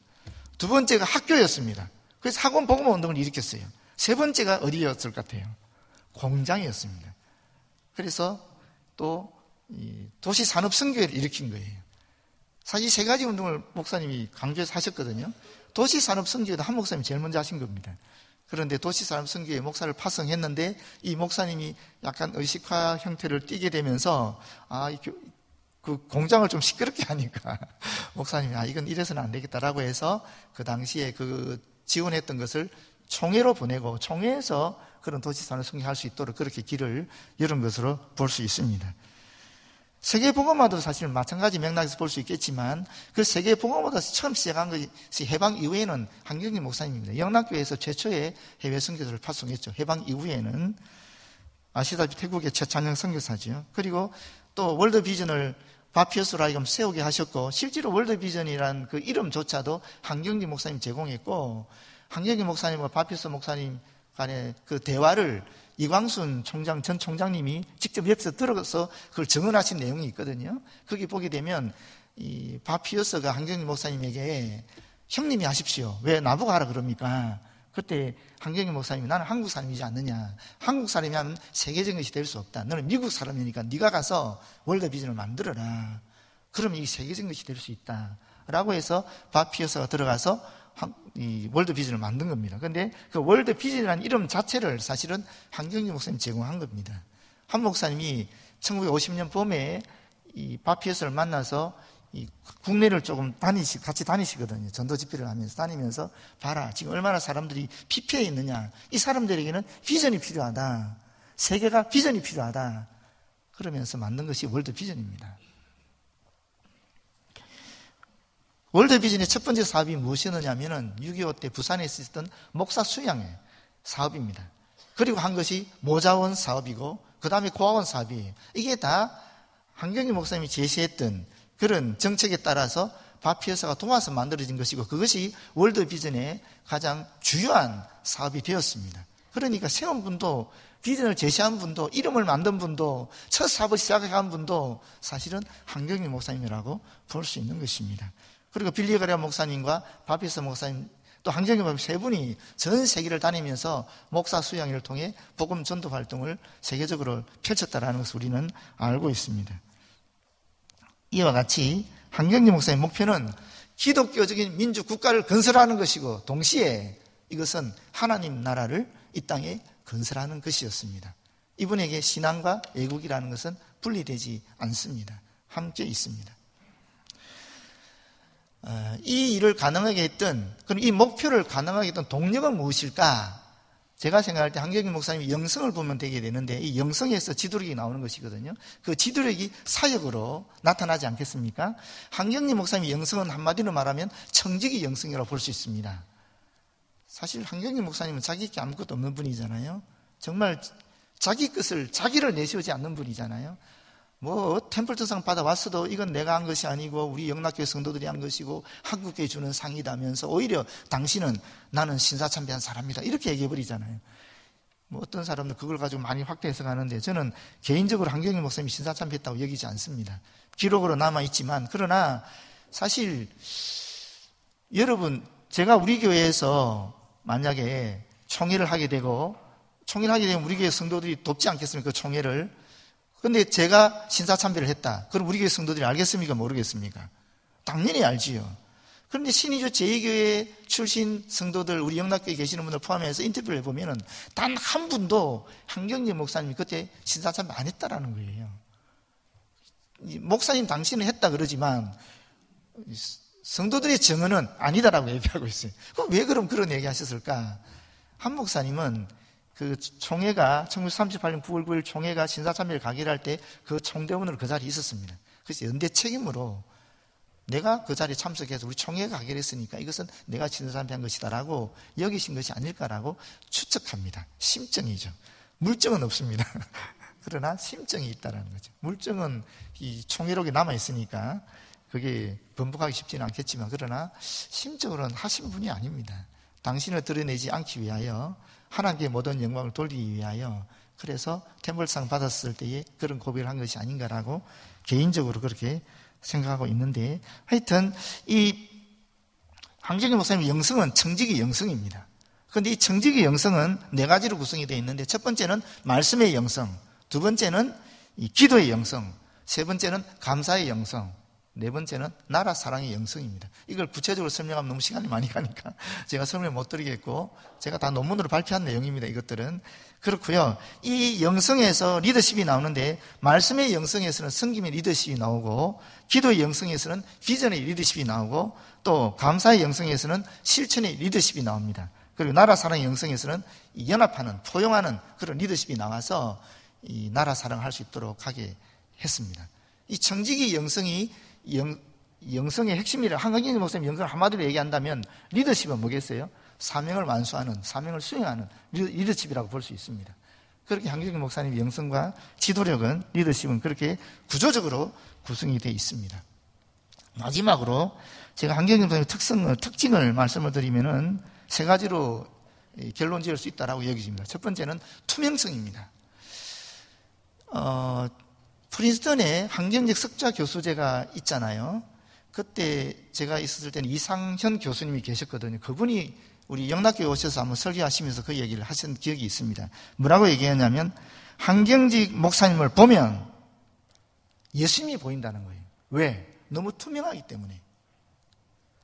두 번째가 학교였습니다. 그래서 학원 복음화 운동을 일으켰어요. 세 번째가 어디였을 것 같아요? 공장이었습니다. 그래서 또 도시 산업 선교회를 일으킨 거예요. 사실 세 가지 운동을 목사님이 강조해서 하셨거든요. 도시 산업 선교회도 한 목사님이 제일 먼저 하신 겁니다. 그런데 도시 산업 선교회 목사를 파송했는데 이 목사님이 약간 의식화 형태를 띠게 되면서 그 공장을 좀 시끄럽게 하니까 목사님이 이건 이래서는 안 되겠다라고 해서 그 당시에 그 지원했던 것을 총회로 보내고 총회에서 그런 도시산업 승리할 수 있도록 그렇게 길을 열은 것으로 볼 수 있습니다. 세계복음화도 사실 마찬가지 맥락에서 볼 수 있겠지만 그 세계복음화도 처음 시작한 것이 해방 이후에는 한경림 목사님입니다. 영락교회에서 최초의 해외 선교사를 파송했죠. 해방 이후에는 아시다시피 태국의 최찬영 선교사죠. 그리고 또 월드비전을 바피어스로 하여금 세우게 하셨고, 실제로 월드비전이라는 그 이름조차도 한경림 목사님 제공했고, 한경림 목사님과 바피어스 목사님 간의 그 대화를 이광순 전 총장님이 직접 옆에서 들어서 그걸 증언하신 내용이 있거든요. 거기 보게 되면 이 바피어스가 한경림 목사님에게 형님이 하십시오. 왜 나보고 하라 그럽니까? 그때 한경림 목사님이 나는 한국 사람이지 않느냐. 한국 사람이 하면 세계적인 것이 될 수 없다. 너는 미국 사람이니까 네가 가서 월드비전을 만들어라. 그러면 이게 세계적인 것이 될 수 있다. 라고 해서 바피어스가 들어가서 이 월드비전을 만든 겁니다. 그런데 그 월드비전이라는 이름 자체를 사실은 한경림 목사님이 제공한 겁니다. 한 목사님이 1950년 봄에 이 바피어스를 만나서 이 국내를 조금 같이 다니시거든요. 전도 집회를 하면서 다니면서 봐라, 지금 얼마나 사람들이 피폐해 있느냐. 이 사람들에게는 비전이 필요하다. 세계가 비전이 필요하다. 그러면서 만든 것이 월드비전입니다. 월드비전의 첫 번째 사업이 무엇이었냐면은 6.25 때 부산에 있었던 목사 수양회 사업입니다. 그리고 한 것이 모자원 사업이고 그 다음에 고아원 사업이에요. 이게 다 한경림 목사님이 제시했던 그런 정책에 따라서 바피어스가 도와서 만들어진 것이고, 그것이 월드비전의 가장 주요한 사업이 되었습니다. 그러니까 세운 분도, 비전을 제시한 분도, 이름을 만든 분도, 첫 사업을 시작한 분도 사실은 한경림 목사님이라고 볼 수 있는 것입니다. 그리고 빌리 그레엄 목사님과 바피어스 목사님, 또 한경림 목사님 세 분이 전 세계를 다니면서 목사 수양회를 통해 복음 전도 활동을 세계적으로 펼쳤다라는 것을 우리는 알고 있습니다. 이와 같이 한경림 목사님 목표는 기독교적인 민주 국가를 건설하는 것이고, 동시에 이것은 하나님 나라를 이 땅에 건설하는 것이었습니다. 이분에게 신앙과 애국이라는 것은 분리되지 않습니다. 함께 있습니다. 이 일을 가능하게 했던, 그럼 이 목표를 가능하게 했던 동력은 무엇일까? 제가 생각할 때 한경림 목사님이 영성을 보면 되게 되는데, 이 영성에서 지도력이 나오는 것이거든요. 그 지도력이 사역으로 나타나지 않겠습니까? 한경림 목사님의 영성은 한마디로 말하면 청지기 영성이라고 볼 수 있습니다. 사실 한경림 목사님은 자기 게 아무것도 없는 분이잖아요. 정말 자기 것을, 자기를 내세우지 않는 분이잖아요. 뭐 템플턴상 받아왔어도 이건 내가 한 것이 아니고 우리 영락교회 성도들이 한 것이고 한국교회 주는 상이다면서 오히려 당신은 나는 신사참배한 사람이다 이렇게 얘기해버리잖아요. 뭐 어떤 사람들 그걸 가지고 많이 확대해서 가는데, 저는 개인적으로 한경림 목사님이 신사참배했다고 여기지 않습니다. 기록으로 남아있지만, 그러나 사실 여러분, 제가 우리 교회에서 만약에 총회를 하게 되면 우리 교회 성도들이 돕지 않겠습니까? 그 총회를. 그런데 제가 신사참배를 했다. 그럼 우리 교회 성도들이 알겠습니까? 모르겠습니까? 당연히 알지요. 그런데 신의주 제2교회 출신 성도들, 우리 영락교회에 계시는 분들 포함해서 인터뷰를 해보면 단 한 분도 한경림 목사님이 그때 신사참배 안 했다라는 거예요. 목사님 당신은 했다 그러지만 성도들의 증언은 아니다라고 얘기하고 있어요. 그럼 왜 그런 얘기 하셨을까? 한 목사님은 그 총회가 1938년 9월 9일 총회가 신사참배를 가기로 할 때 그 총대원으로 그 자리에 있었습니다. 그래서 연대 책임으로 내가 그 자리에 참석해서 우리 총회가 가기로 했으니까 이것은 내가 신사참배한 것이다라고 여기신 것이 아닐까라고 추측합니다. 심증이죠. 물증은 없습니다. 그러나 심증이 있다라는 거죠. 물증은 이 총회록에 남아 있으니까 그게 번복하기 쉽지는 않겠지만, 그러나 심적으로는 하신 분이 아닙니다. 당신을 드러내지 않기 위하여, 하나님께 모든 영광을 돌리기 위하여, 그래서 템플상 받았을 때에 그런 고백을 한 것이 아닌가라고 개인적으로 그렇게 생각하고 있는데, 하여튼 이 한경림 목사님의 영성은 청지기 영성입니다. 그런데 이 청지기 영성은 네 가지로 구성이 되어 있는데, 첫 번째는 말씀의 영성, 두 번째는 이 기도의 영성, 세 번째는 감사의 영성, 네 번째는 나라 사랑의 영성입니다. 이걸 구체적으로 설명하면 너무 시간이 많이 가니까 제가 설명 못 드리겠고, 제가 다 논문으로 발표한 내용입니다. 이것들은 그렇고요. 이 영성에서 리더십이 나오는데, 말씀의 영성에서는 섬김의 리더십이 나오고, 기도의 영성에서는 비전의 리더십이 나오고, 또 감사의 영성에서는 실천의 리더십이 나옵니다. 그리고 나라 사랑의 영성에서는 연합하는, 포용하는 그런 리더십이 나와서 이 나라 사랑을 할 수 있도록 하게 했습니다. 이 청지기 영성이 영성의 핵심이라. 한강경 목사님 영성을 한마디로 얘기한다면 리더십은 뭐겠어요? 사명을 완수하는, 사명을 수행하는 리더십이라고 볼 수 있습니다. 그렇게 한경경 목사님의 영성과 지도력은, 리더십은 그렇게 구조적으로 구성이 되어 있습니다. 마지막으로 제가 한경경 목사님의 특징을 말씀을 드리면은 세 가지로 결론 지을 수 있다라고 여기집니다. 첫 번째는 투명성입니다. 프린스턴에 환경적 석좌 교수제가 있잖아요. 그때 제가 있었을 때는 이상현 교수님이 계셨거든요. 그분이 우리 영락교에 오셔서 한번 설교하시면서 그 얘기를 하신 기억이 있습니다. 뭐라고 얘기했냐면, 한경직 목사님을 보면 예수님이 보인다는 거예요. 왜? 너무 투명하기 때문에.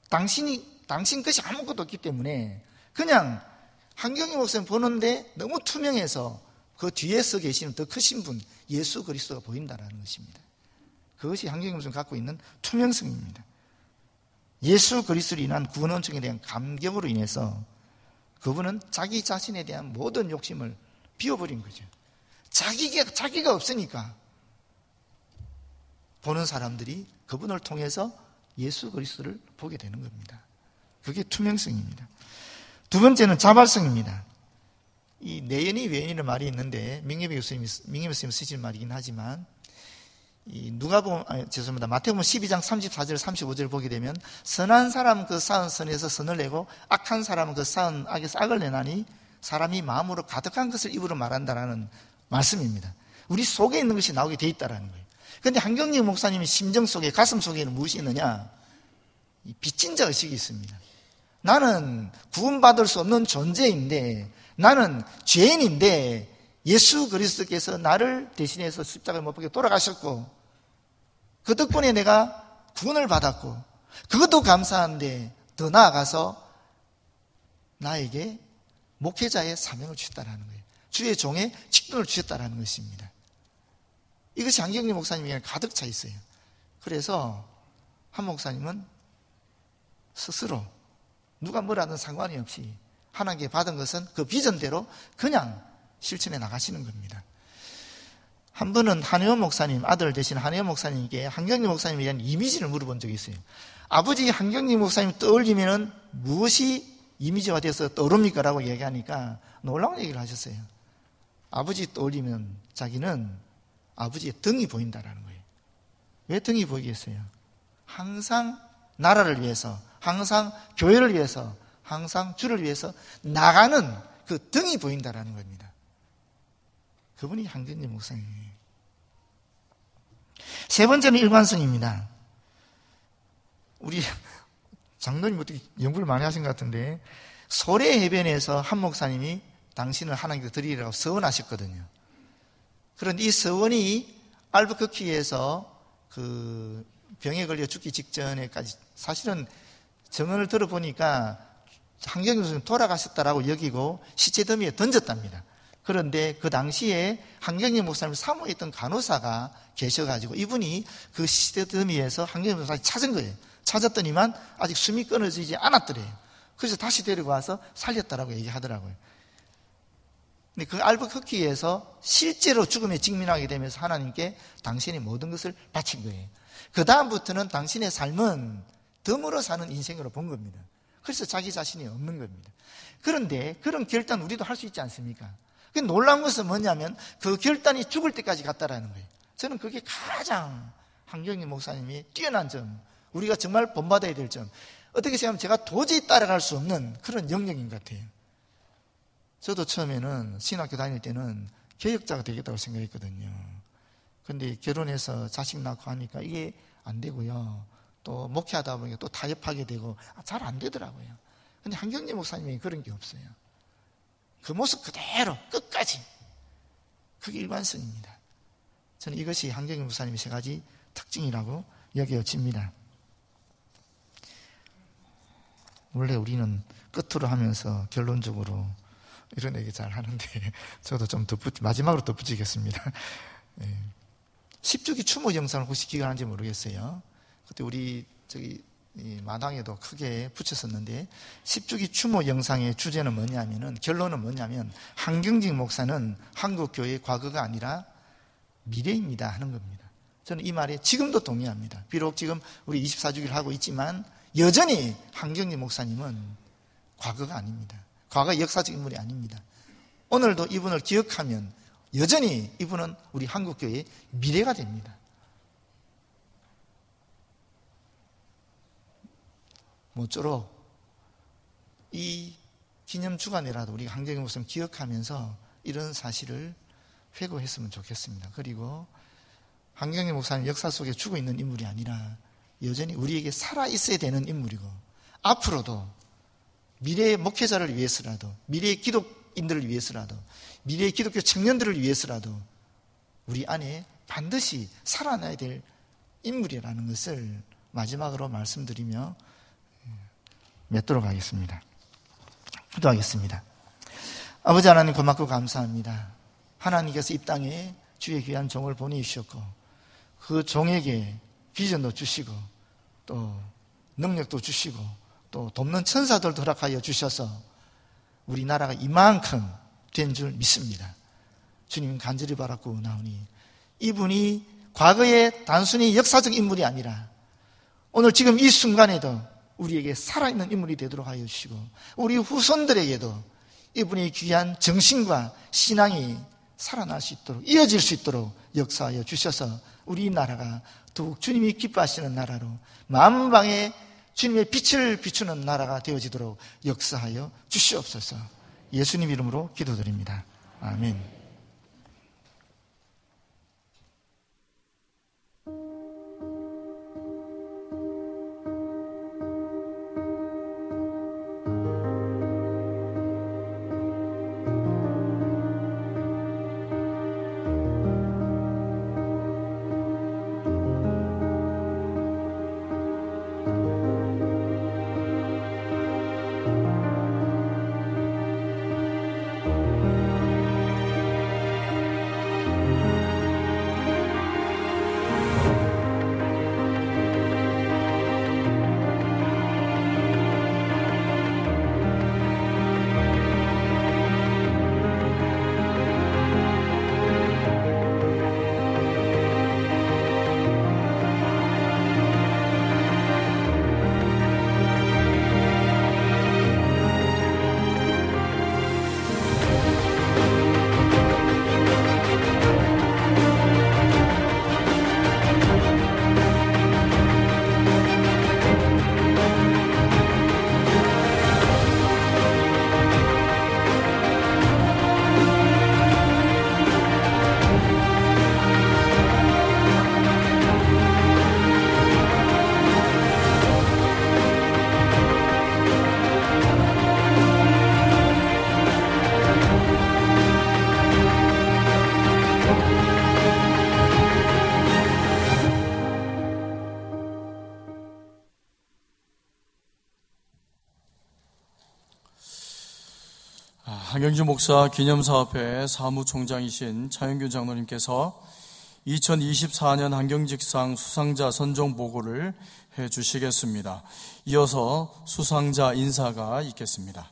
당신 것이 아무것도 없기 때문에 그냥 한경직 목사님 보는데 너무 투명해서 그 뒤에서 계시는 더 크신 분, 예수 그리스도가 보인다는 것입니다. 그것이 한경직 목사님이 갖고 있는 투명성입니다. 예수 그리스도로 인한 구원 은총에 대한 감격으로 인해서 그분은 자기 자신에 대한 모든 욕심을 비워버린 거죠. 자기가 없으니까 보는 사람들이 그분을 통해서 예수 그리스도를 보게 되는 겁니다. 그게 투명성입니다. 두 번째는 자발성입니다. 이 내연이 외연이라는 말이 있는데 민경배 교수님이 쓰신 말이긴 하지만, 마태복음 12장 34절 35절을 보게 되면, 선한 사람은 그 쌓은 선에서 선을 내고 악한 사람은 그 쌓은 악에서 악을 내나니 사람이 마음으로 가득한 것을 입으로 말한다라는 말씀입니다. 우리 속에 있는 것이 나오게 돼 있다라는 거예요. 그런데 한경직 목사님의 심정 속에, 가슴 속에는 무엇이 있느냐? 이 빚진 자 의식이 있습니다. 나는 구원받을 수 없는 존재인데, 나는 죄인인데 예수 그리스도께서 나를 대신해서 십자가에 못 박혀 돌아가셨고, 그 덕분에 내가 구원을 받았고, 그것도 감사한데 더 나아가서 나에게 목회자의 사명을 주셨다는 거예요. 주의 종의 직분을 주셨다는 것입니다. 이것이 한경직 목사님에게 가득 차 있어요. 그래서 한 목사님은 스스로 누가 뭐라든 상관이 없이 하나님께 받은 것은 그 비전대로 그냥 실천해 나가시는 겁니다. 한 번은 한혜원 목사님, 아들 되신 한혜원 목사님께 한경직 목사님에 대한 이미지를 물어본 적이 있어요. 아버지 한경직 목사님 떠올리면은 무엇이 이미지가 돼서 떠오릅니까? 라고 얘기하니까 놀라운 얘기를 하셨어요. 아버지 떠올리면 자기는 아버지의 등이 보인다라는 거예요. 왜 등이 보이겠어요? 항상 나라를 위해서, 항상 교회를 위해서, 항상 주를 위해서 나가는 그 등이 보인다라는 겁니다. 그분이 한경직 목사님이에요. 세 번째는 일관성입니다. 우리 장로님 어떻게 연구를 많이 하신 것 같은데, 소래 해변에서 한 목사님이 당신을 하나님께 드리라고 서원하셨거든요. 그런데 이 서원이 알부커키에서 그 병에 걸려 죽기 직전에까지, 사실은 증언을 들어보니까 한경직 목사님 돌아가셨다라고 여기고 시체 더미에 던졌답니다. 그런데 그 당시에 한경직 목사님을 사모했던 간호사가 계셔가지고 이분이 그 시체 더미에서 한경직 목사님을 찾은 거예요. 찾았더니만 아직 숨이 끊어지지 않았더래요. 그래서 다시 데리고 와서 살렸다라고 얘기하더라고요. 근데 그 알부커키에서 실제로 죽음에 직면하게 되면서 하나님께 당신의 모든 것을 바친 거예요. 그 다음부터는 당신의 삶은 덤으로 사는 인생으로 본 겁니다. 그래서 자기 자신이 없는 겁니다. 그런데 그런 결단 우리도 할 수 있지 않습니까? 놀라운 것은 뭐냐면 그 결단이 죽을 때까지 갔다라는 거예요. 저는 그게 가장 한경직 목사님이 뛰어난 점, 우리가 정말 본받아야 될 점, 어떻게 생각하면 제가 도저히 따라갈 수 없는 그런 영역인 것 같아요. 저도 처음에는 신학교 다닐 때는 개혁자가 되겠다고 생각했거든요. 그런데 결혼해서 자식 낳고 하니까 이게 안 되고요. 또 목회하다 보니까 또 타협하게 되고 잘 안 되더라고요. 근데 한경직 목사님이 그런 게 없어요. 그 모습 그대로 끝까지. 그게 일관성입니다. 저는 이것이 한경직 목사님의 세 가지 특징이라고 여겨집니다. 원래 우리는 끝으로 하면서 결론적으로 이런 얘기 잘 하는데 저도 좀 마지막으로 덧붙이겠습니다. 10주기 추모 영상을 혹시 기억하는지 모르겠어요. 그때 우리 마당에도 크게 붙였었는데 10주기 추모 영상의 주제는 뭐냐면은, 결론은 뭐냐면 한경직 목사는 한국교회의 과거가 아니라 미래입니다 하는 겁니다. 저는 이 말에 지금도 동의합니다. 비록 지금 우리 24주기를 하고 있지만 여전히 한경직 목사님은 과거가 아닙니다. 과거의 역사적 인물이 아닙니다. 오늘도 이분을 기억하면 여전히 이분은 우리 한국교회의 미래가 됩니다. 모쪼록 이 기념 주간에라도 우리 한경직 목사님 기억하면서 이런 사실을 회고했으면 좋겠습니다. 그리고 한경직 목사님 역사 속에 죽어 있는 인물이 아니라 여전히 우리에게 살아있어야 되는 인물이고 앞으로도 미래의 목회자를 위해서라도 미래의 기독인들을 위해서라도 미래의 기독교 청년들을 위해서라도 우리 안에 반드시 살아나야 될 인물이라는 것을 마지막으로 말씀드리며 맺도록 하겠습니다. 기도하겠습니다. 아버지 하나님 고맙고 감사합니다. 하나님께서 이 땅에 주의 귀한 종을 보내주셨고 그 종에게 비전도 주시고 또 능력도 주시고 또 돕는 천사들도 허락하여 주셔서 우리나라가 이만큼 된 줄 믿습니다. 주님 간절히 바라고 나오니 이분이 과거에 단순히 역사적 인물이 아니라 오늘 지금 이 순간에도 우리에게 살아있는 인물이 되도록 하여 주시고 우리 후손들에게도 이분의 귀한 정신과 신앙이 살아날 수 있도록 이어질 수 있도록 역사하여 주셔서 우리 나라가 더욱 주님이 기뻐하시는 나라로 만방에 주님의 빛을 비추는 나라가 되어지도록 역사하여 주시옵소서. 예수님 이름으로 기도드립니다. 아멘. 한경직 목사 기념사업회 사무총장이신 차영균 장로님께서 2024년 한경직상 수상자 선정 보고를 해주시겠습니다. 이어서 수상자 인사가 있겠습니다.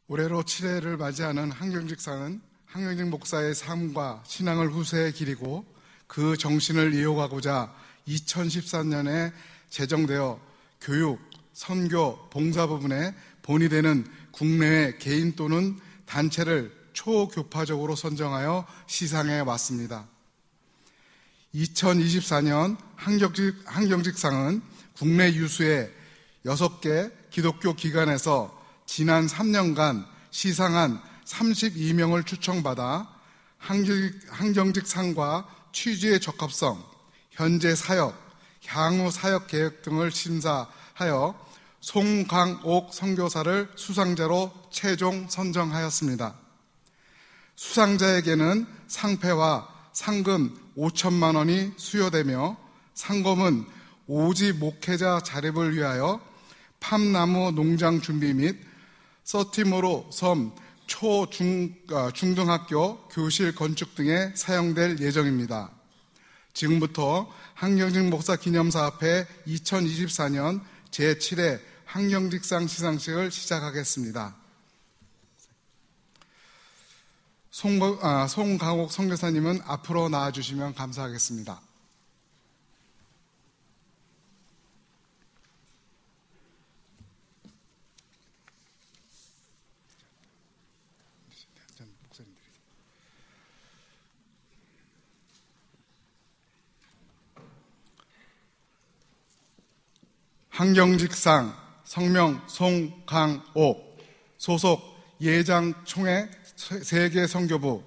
올해로 7회를 맞이하는 한경직상은 한경직 목사의 삶과 신앙을 후세에 기리고 그 정신을 이어가고자 2013년에 제정되어 교육, 선교, 봉사 부분에 본이 되는 국내외 개인 또는 단체를 초교파적으로 선정하여 시상해 왔습니다. 2024년 한경직상은 국내 유수의 6개 기독교 기관에서 지난 3년간 시상한 32명을 추천받아 한경직상과 취지의 적합성, 현재 사역, 향후 사역 계획 등을 심사하여 송강옥 선교사를 수상자로 최종 선정하였습니다. 수상자에게는 상패와 상금 5천만 원이 수여되며 상금은 오지 목회자 자립을 위하여 팜나무 농장 준비 및 서티모로 섬 중등학교 교실 건축 등에 사용될 예정입니다. 지금부터 한경직 목사 기념사업회 2024년 제7회 한경직상 시상식을 시작하겠습니다. 송강옥 선교사님은 앞으로 나와주시면 감사하겠습니다. 한경직상 성명 송강옥, 소속 예장총회 세계선교부.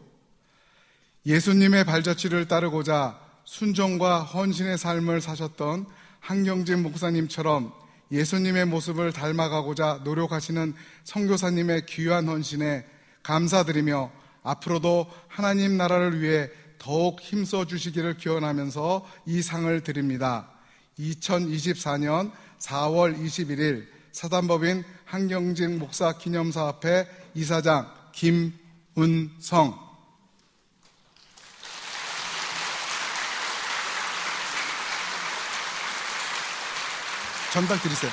예수님의 발자취를 따르고자 순종과 헌신의 삶을 사셨던 한경직 목사님처럼 예수님의 모습을 닮아가고자 노력하시는 선교사님의 귀한 헌신에 감사드리며 앞으로도 하나님 나라를 위해 더욱 힘써 주시기를 기원하면서 이 상을 드립니다. 2024년 4월 21일 사단법인 한경직 목사 기념사업회 이사장 김은성. 전달 드리세요.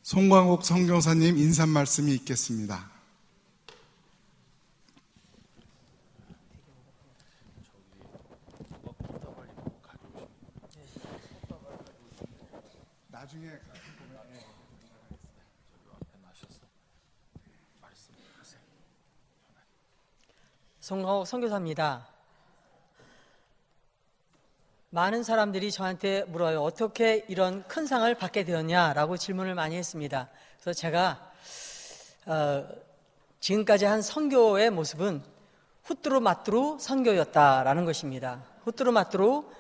송광옥 선교사님 인사 말씀이 있겠습니다. 나중에 송광옥 선교사입니다. 많은 사람들이 저한테 물어요. 어떻게 이런 큰 상을 받게 되었냐라고 질문을 많이 했습니다. 그래서 제가 지금까지 한 선교의 모습은 후뚜루마뚜루 선교였다라는 것입니다. 후뚜루마뚜루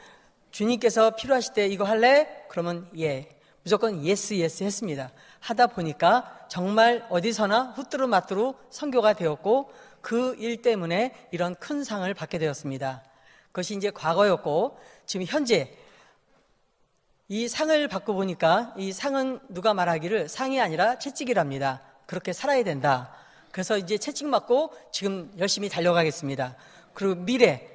주님께서 필요하실 때 이거 할래? 그러면 예, 무조건 예스 했습니다. 하다 보니까 정말 어디서나 후뚜루마뚜루 선교가 되었고 그 일 때문에 이런 큰 상을 받게 되었습니다. 그것이 이제 과거였고 지금 현재 이 상을 받고 보니까 이 상은 누가 말하기를 상이 아니라 채찍이랍니다. 그렇게 살아야 된다. 그래서 이제 채찍 맞고 지금 열심히 달려가겠습니다. 그리고 미래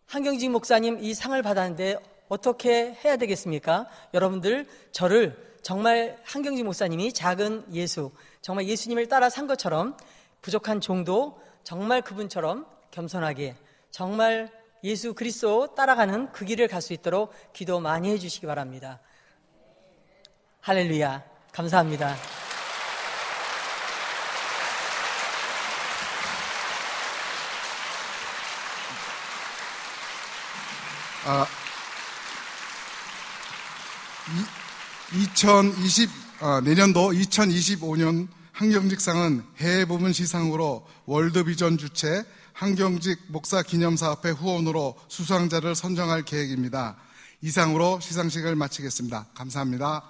한경직 목사님 이 상을 받았는데 어떻게 해야 되겠습니까? 여러분들 저를 정말 한경직 목사님이 작은 예수, 정말 예수님을 따라 산 것처럼 부족한 종도 정말 그분처럼 겸손하게 정말 예수 그리스도 따라가는 그 길을 갈 수 있도록 기도 많이 해주시기 바랍니다. 할렐루야. 감사합니다. 내년도 2025년 한경직상은 해외 부문 시상으로 월드비전 주최 한경직 목사 기념사업회 후원으로 수상자를 선정할 계획입니다. 이상으로 시상식을 마치겠습니다. 감사합니다.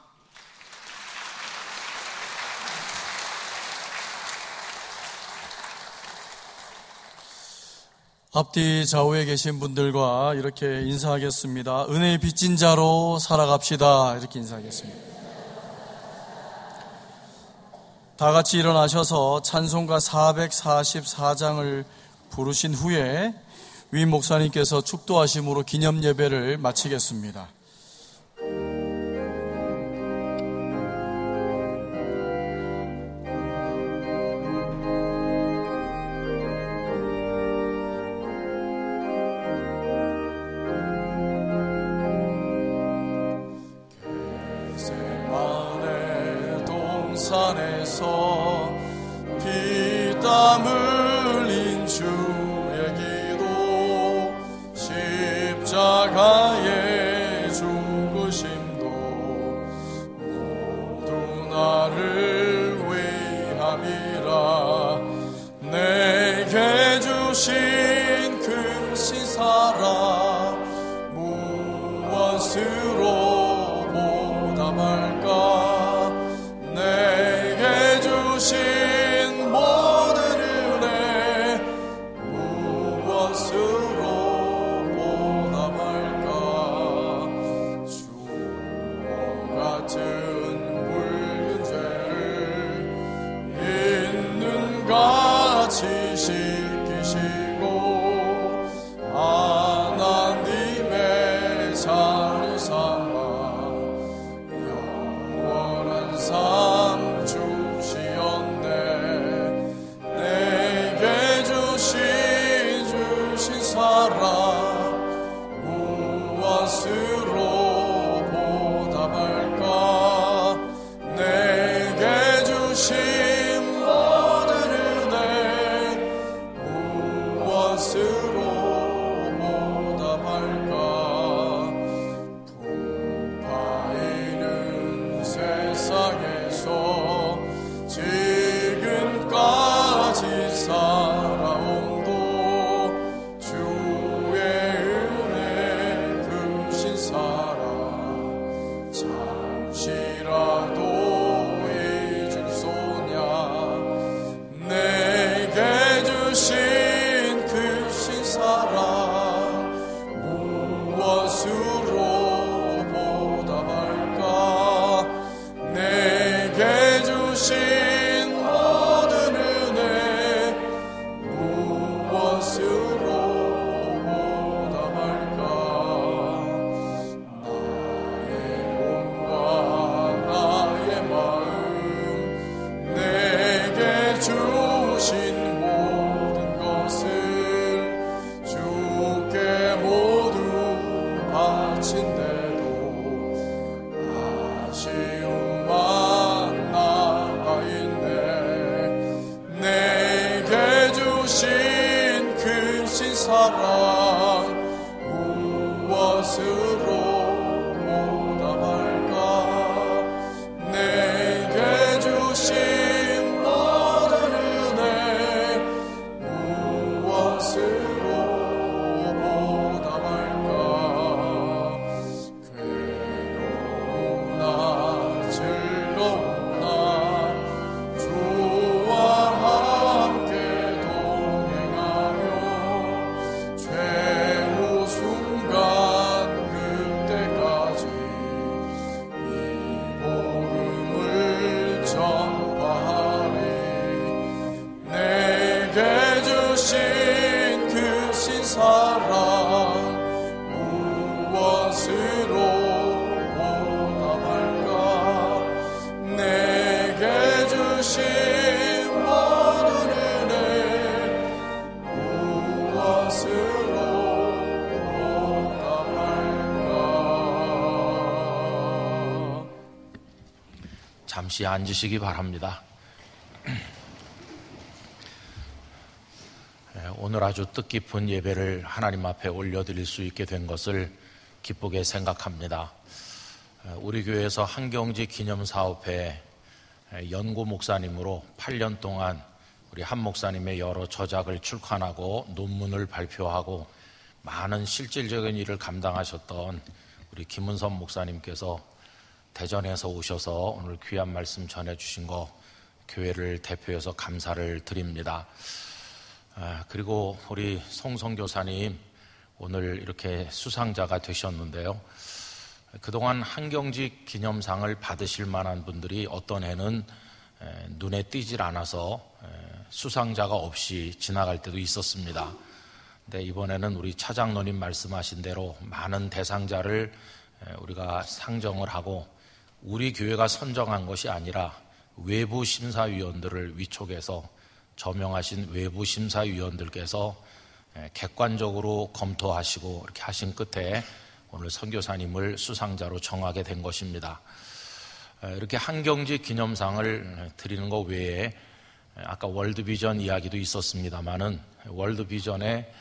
앞뒤 좌우에 계신 분들과 이렇게 인사하겠습니다. 은혜의 빚진 자로 살아갑시다. 이렇게 인사하겠습니다. 다 같이 일어나셔서 찬송가 444장을 부르신 후에 위 목사님께서 축도하심으로 기념 예배를 마치겠습니다. 겟세마네 동산에서 피땀 흘린 주의 기도 십자가의 죽으심도 사랑 무엇으로 보답할까? 내게 주신 모든 은혜 무엇으로 보답할까? 괴로우나 즐거우나 주와 함께 동행하며 최후 순간 그때까지 이 복음을 전파하리. 내게 주신 그 신사랑 무엇으로 보답할까? 내게 주신 모든 은혜 무엇으로 보답할까? 잠시 앉으시기 바랍니다. 오늘 아주 뜻깊은 예배를 하나님 앞에 올려드릴 수 있게 된 것을 기쁘게 생각합니다. 우리 교회에서 한경지 기념사업회 연구 목사님으로 8년 동안 우리 한 목사님의 여러 저작을 출간하고 논문을 발표하고 많은 실질적인 일을 감당하셨던 우리 김은선 목사님께서 대전에서 오셔서 오늘 귀한 말씀 전해주신 거 교회를 대표해서 감사를 드립니다. 그리고 우리 송성교사님 오늘 이렇게 수상자가 되셨는데요. 그동안 한경직 기념상을 받으실 만한 분들이 어떤 해는 눈에 띄질 않아서 수상자가 없이 지나갈 때도 있었습니다. 근데 이번에는 우리 차장로님 말씀하신 대로 많은 대상자를 우리가 상정을 하고 우리 교회가 선정한 것이 아니라 외부 심사위원들을 위촉해서 저명하신 외부 심사위원들께서 객관적으로 검토하시고 이렇게 하신 끝에 오늘 선교사님을 수상자로 정하게 된 것입니다. 이렇게 한경지 기념상을 드리는 것 외에 아까 월드비전 이야기도 있었습니다만은 월드비전에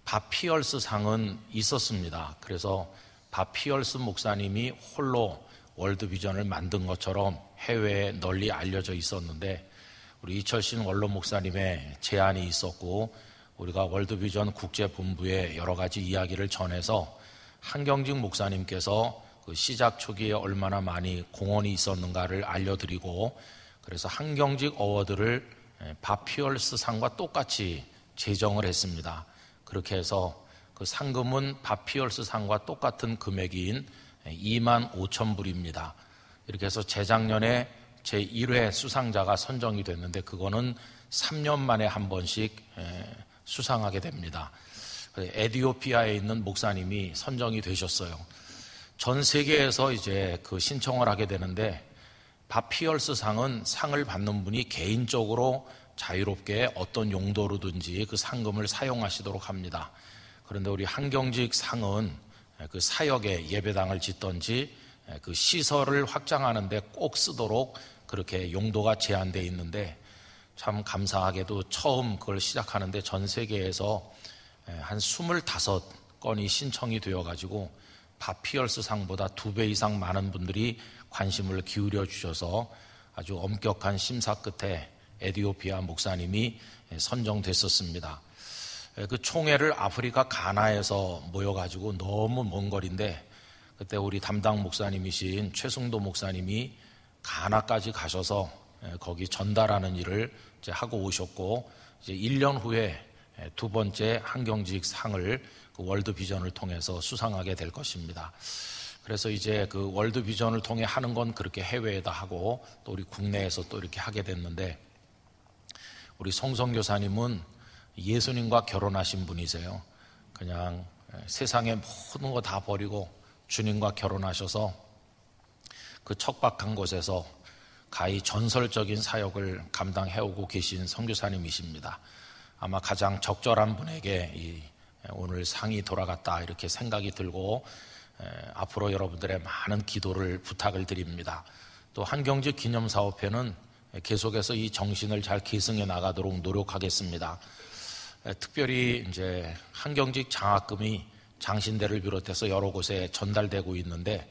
밥 피얼스 상은 있었습니다. 그래서 밥 피얼스 목사님이 홀로 월드비전을 만든 것처럼 해외에 널리 알려져 있었는데 우리 이철신 원로 목사님의 제안이 있었고 우리가 월드비전 국제본부에 여러 가지 이야기를 전해서 한경직 목사님께서 그 시작 초기에 얼마나 많이 공헌이 있었는가를 알려드리고 그래서 한경직 어워드를 밥 피얼스 상과 똑같이 제정을 했습니다. 그렇게 해서 그 상금은 밥 피얼스 상과 똑같은 금액인 25,000불입니다. 이렇게 해서 재작년에 제1회 수상자가 선정이 됐는데 그거는 3년 만에 한 번씩 수상하게 됩니다. 에티오피아에 있는 목사님이 선정이 되셨어요. 전 세계에서 이제 그 신청을 하게 되는데 밥 피얼스 상은 상을 받는 분이 개인적으로 자유롭게 어떤 용도로든지 그 상금을 사용하시도록 합니다. 그런데 우리 한경직 상은 그 사역에 예배당을 짓든지 그 시설을 확장하는 데 꼭 쓰도록 그렇게 용도가 제한되어 있는데 참 감사하게도 처음 그걸 시작하는데 전 세계에서 한 25건이 신청이 되어가지고 밥 피얼스 상보다 2배 이상 많은 분들이 관심을 기울여 주셔서 아주 엄격한 심사 끝에 에티오피아 목사님이 선정됐었습니다. 그 총회를 아프리카 가나에서 모여가지고 너무 먼 거리인데 그때 우리 담당 목사님이신 최승도 목사님이 가나까지 가셔서 거기 전달하는 일을 이제 하고 오셨고 이제 1년 후에 두 번째 한경직 상을 그 월드비전을 통해서 수상하게 될 것입니다. 그래서 이제 그 월드비전을 통해 하는 건 그렇게 해외에다 하고 또 우리 국내에서 또 이렇게 하게 됐는데 우리 송성교사님은 예수님과 결혼하신 분이세요. 그냥 세상의 모든 거 다 버리고 주님과 결혼하셔서 그 척박한 곳에서 가히 전설적인 사역을 감당해오고 계신 선교사님이십니다. 아마 가장 적절한 분에게 오늘 상이 돌아갔다 이렇게 생각이 들고 앞으로 여러분들의 많은 기도를 부탁을 드립니다. 또 한경직 기념사업회는 계속해서 이 정신을 잘 계승해 나가도록 노력하겠습니다. 특별히 이제 한경직 장학금이 장신대를 비롯해서 여러 곳에 전달되고 있는데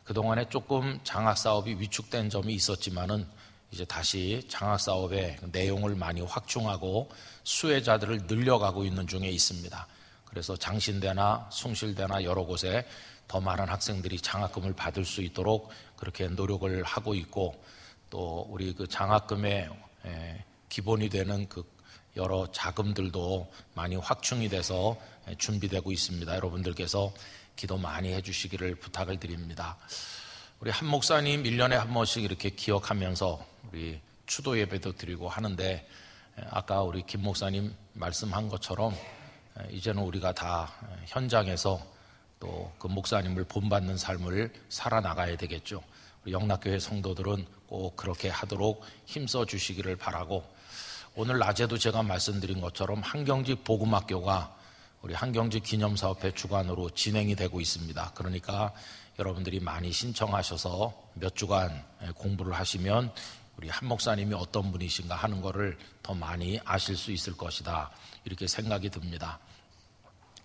그동안에 조금 장학 사업이 위축된 점이 있었지만은 이제 다시 장학 사업의 내용을 많이 확충하고 수혜자들을 늘려가고 있는 중에 있습니다. 그래서 장신대나 숭실대나 여러 곳에 더 많은 학생들이 장학금을 받을 수 있도록 그렇게 노력을 하고 있고, 또 우리 그 장학금의 기본이 되는 그 여러 자금들도 많이 확충이 돼서 준비되고 있습니다. 여러분들께서 기도 많이 해주시기를 부탁을 드립니다. 우리 한 목사님 1년에 한 번씩 이렇게 기억하면서 우리 추도 예배도 드리고 하는데, 아까 우리 김 목사님 말씀한 것처럼 이제는 우리가 다 현장에서 또 그 목사님을 본받는 삶을 살아나가야 되겠죠. 우리 영락교회 성도들은 꼭 그렇게 하도록 힘써 주시기를 바라고, 오늘 낮에도 제가 말씀드린 것처럼 한경직 복음학교가 우리 한경직 기념사업회 주관으로 진행이 되고 있습니다. 그러니까 여러분들이 많이 신청하셔서 몇 주간 공부를 하시면 우리 한 목사님이 어떤 분이신가 하는 것을 더 많이 아실 수 있을 것이다, 이렇게 생각이 듭니다.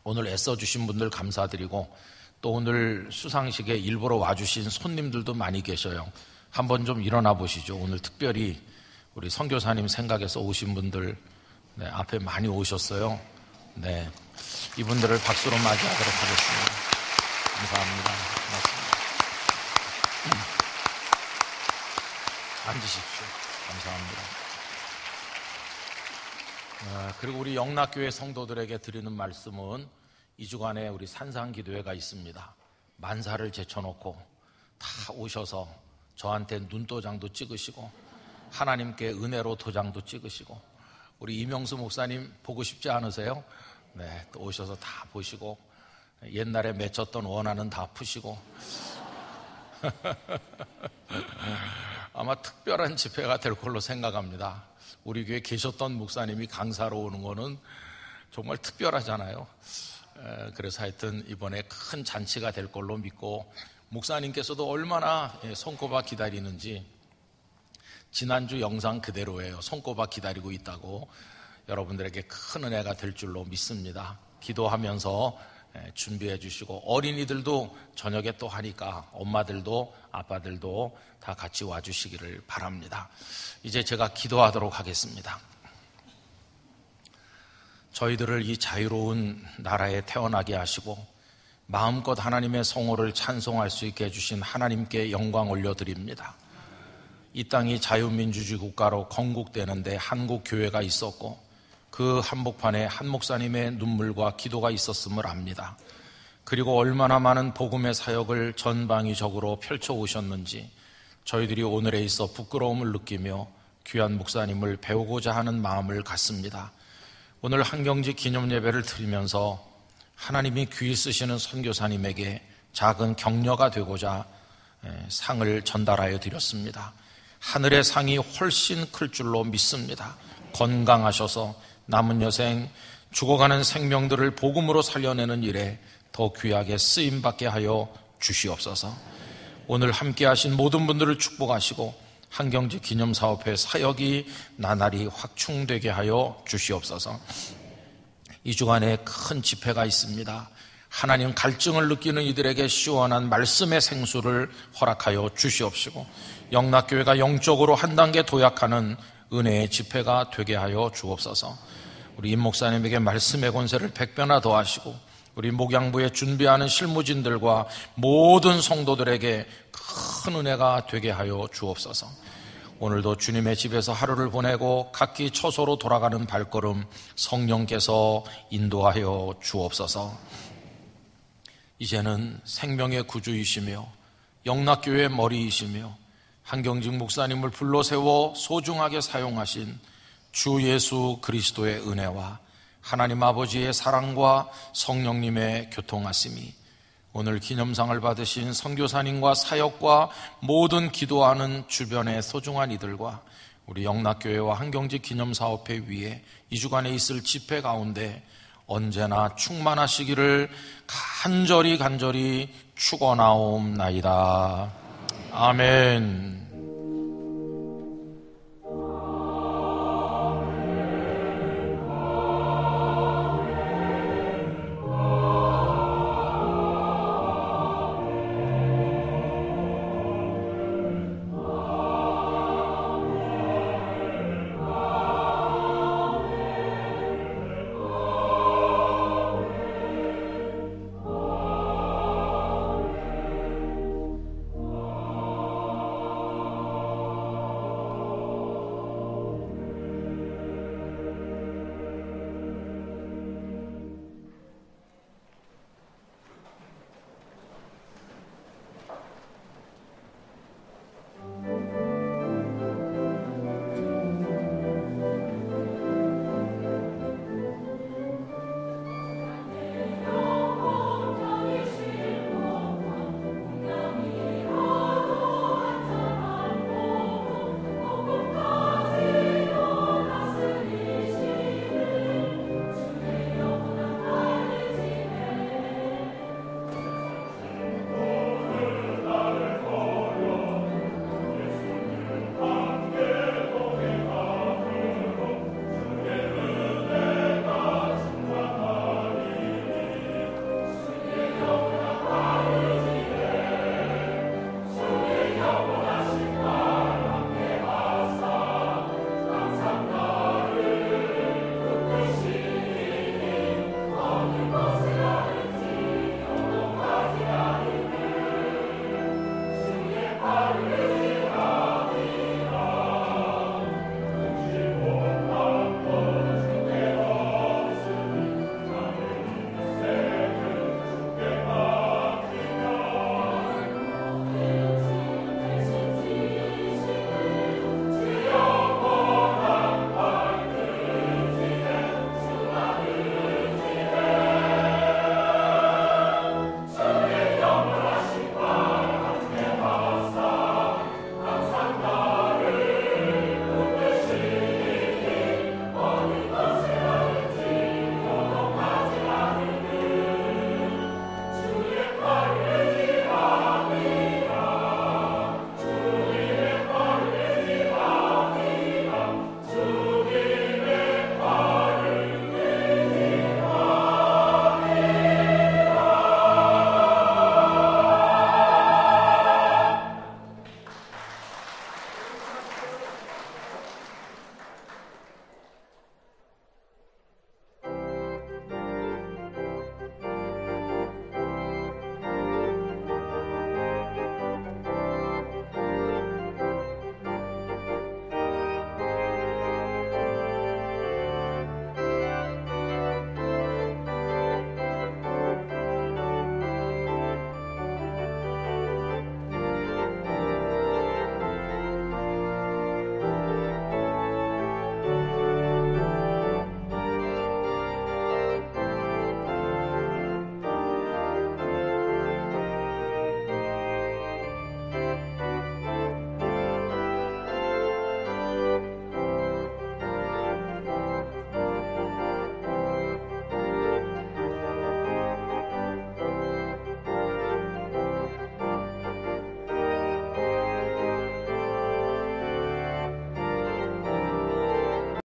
오늘 애써주신 분들 감사드리고, 또 오늘 수상식에 일부러 와주신 손님들도 많이 계셔요. 한번 좀 일어나 보시죠. 오늘 특별히 우리 선교사님 생각해서 오신 분들, 앞에 많이 오셨어요. 네, 이분들을 박수로 맞이하도록 하겠습니다. 감사합니다. 고맙습니다. 앉으십시오. 감사합니다. 그리고 우리 영락교회 성도들에게 드리는 말씀은 2주간에 우리 산상기도회가 있습니다. 만사를 제쳐놓고 다 오셔서 저한테 눈도장도 찍으시고 하나님께 은혜로 도장도 찍으시고, 우리 이명수 목사님 보고 싶지 않으세요? 네, 또 오셔서 다 보시고 옛날에 맺혔던 원한은 다 푸시고 아마 특별한 집회가 될 걸로 생각합니다. 우리 교회에 계셨던 목사님이 강사로 오는 거는 정말 특별하잖아요. 그래서 하여튼 이번에 큰 잔치가 될 걸로 믿고, 목사님께서도 얼마나 손꼽아 기다리는지 지난주 영상 그대로예요. 손꼽아 기다리고 있다고. 여러분들에게 큰 은혜가 될 줄로 믿습니다. 기도하면서 준비해 주시고, 어린이들도 저녁에 또 하니까 엄마들도 아빠들도 다 같이 와주시기를 바랍니다. 이제 제가 기도하도록 하겠습니다. 저희들을 이 자유로운 나라에 태어나게 하시고 마음껏 하나님의 성호를 찬송할 수 있게 해주신 하나님께 영광 올려드립니다. 이 땅이 자유민주주의 국가로 건국되는데 한국 교회가 있었고, 그 한복판에 한 목사님의 눈물과 기도가 있었음을 압니다. 그리고 얼마나 많은 복음의 사역을 전방위적으로 펼쳐오셨는지 저희들이 오늘에 있어 부끄러움을 느끼며 귀한 목사님을 배우고자 하는 마음을 갖습니다. 오늘 한경직 기념예배를 드리면서 하나님이 귀히 쓰시는 선교사님에게 작은 격려가 되고자 상을 전달하여 드렸습니다. 하늘의 상이 훨씬 클 줄로 믿습니다. 건강하셔서 남은 여생 죽어가는 생명들을 복음으로 살려내는 일에 더 귀하게 쓰임받게 하여 주시옵소서. 오늘 함께 하신 모든 분들을 축복하시고 한경직 기념사업회 사역이 나날이 확충되게 하여 주시옵소서. 이 주간에 큰 집회가 있습니다. 하나님 갈증을 느끼는 이들에게 시원한 말씀의 생수를 허락하여 주시옵시고, 영락교회가 영적으로 한 단계 도약하는 은혜의 집회가 되게 하여 주옵소서. 우리 임 목사님에게 말씀의 권세를 100배나 더하시고, 우리 목양부에 준비하는 실무진들과 모든 성도들에게 큰 은혜가 되게 하여 주옵소서. 오늘도 주님의 집에서 하루를 보내고 각기 처소로 돌아가는 발걸음 성령께서 인도하여 주옵소서. 이제는 생명의 구주이시며 영락교회의 머리이시며 한경직 목사님을 불러세워 소중하게 사용하신 주 예수 그리스도의 은혜와 하나님 아버지의 사랑과 성령님의 교통하심이 오늘 기념상을 받으신 선교사님과 사역과 모든 기도하는 주변의 소중한 이들과 우리 영락교회와 한경직 기념사업회 위에 이 주간에 있을 집회 가운데 언제나 충만하시기를 간절히 축원하옵나이다. 아멘.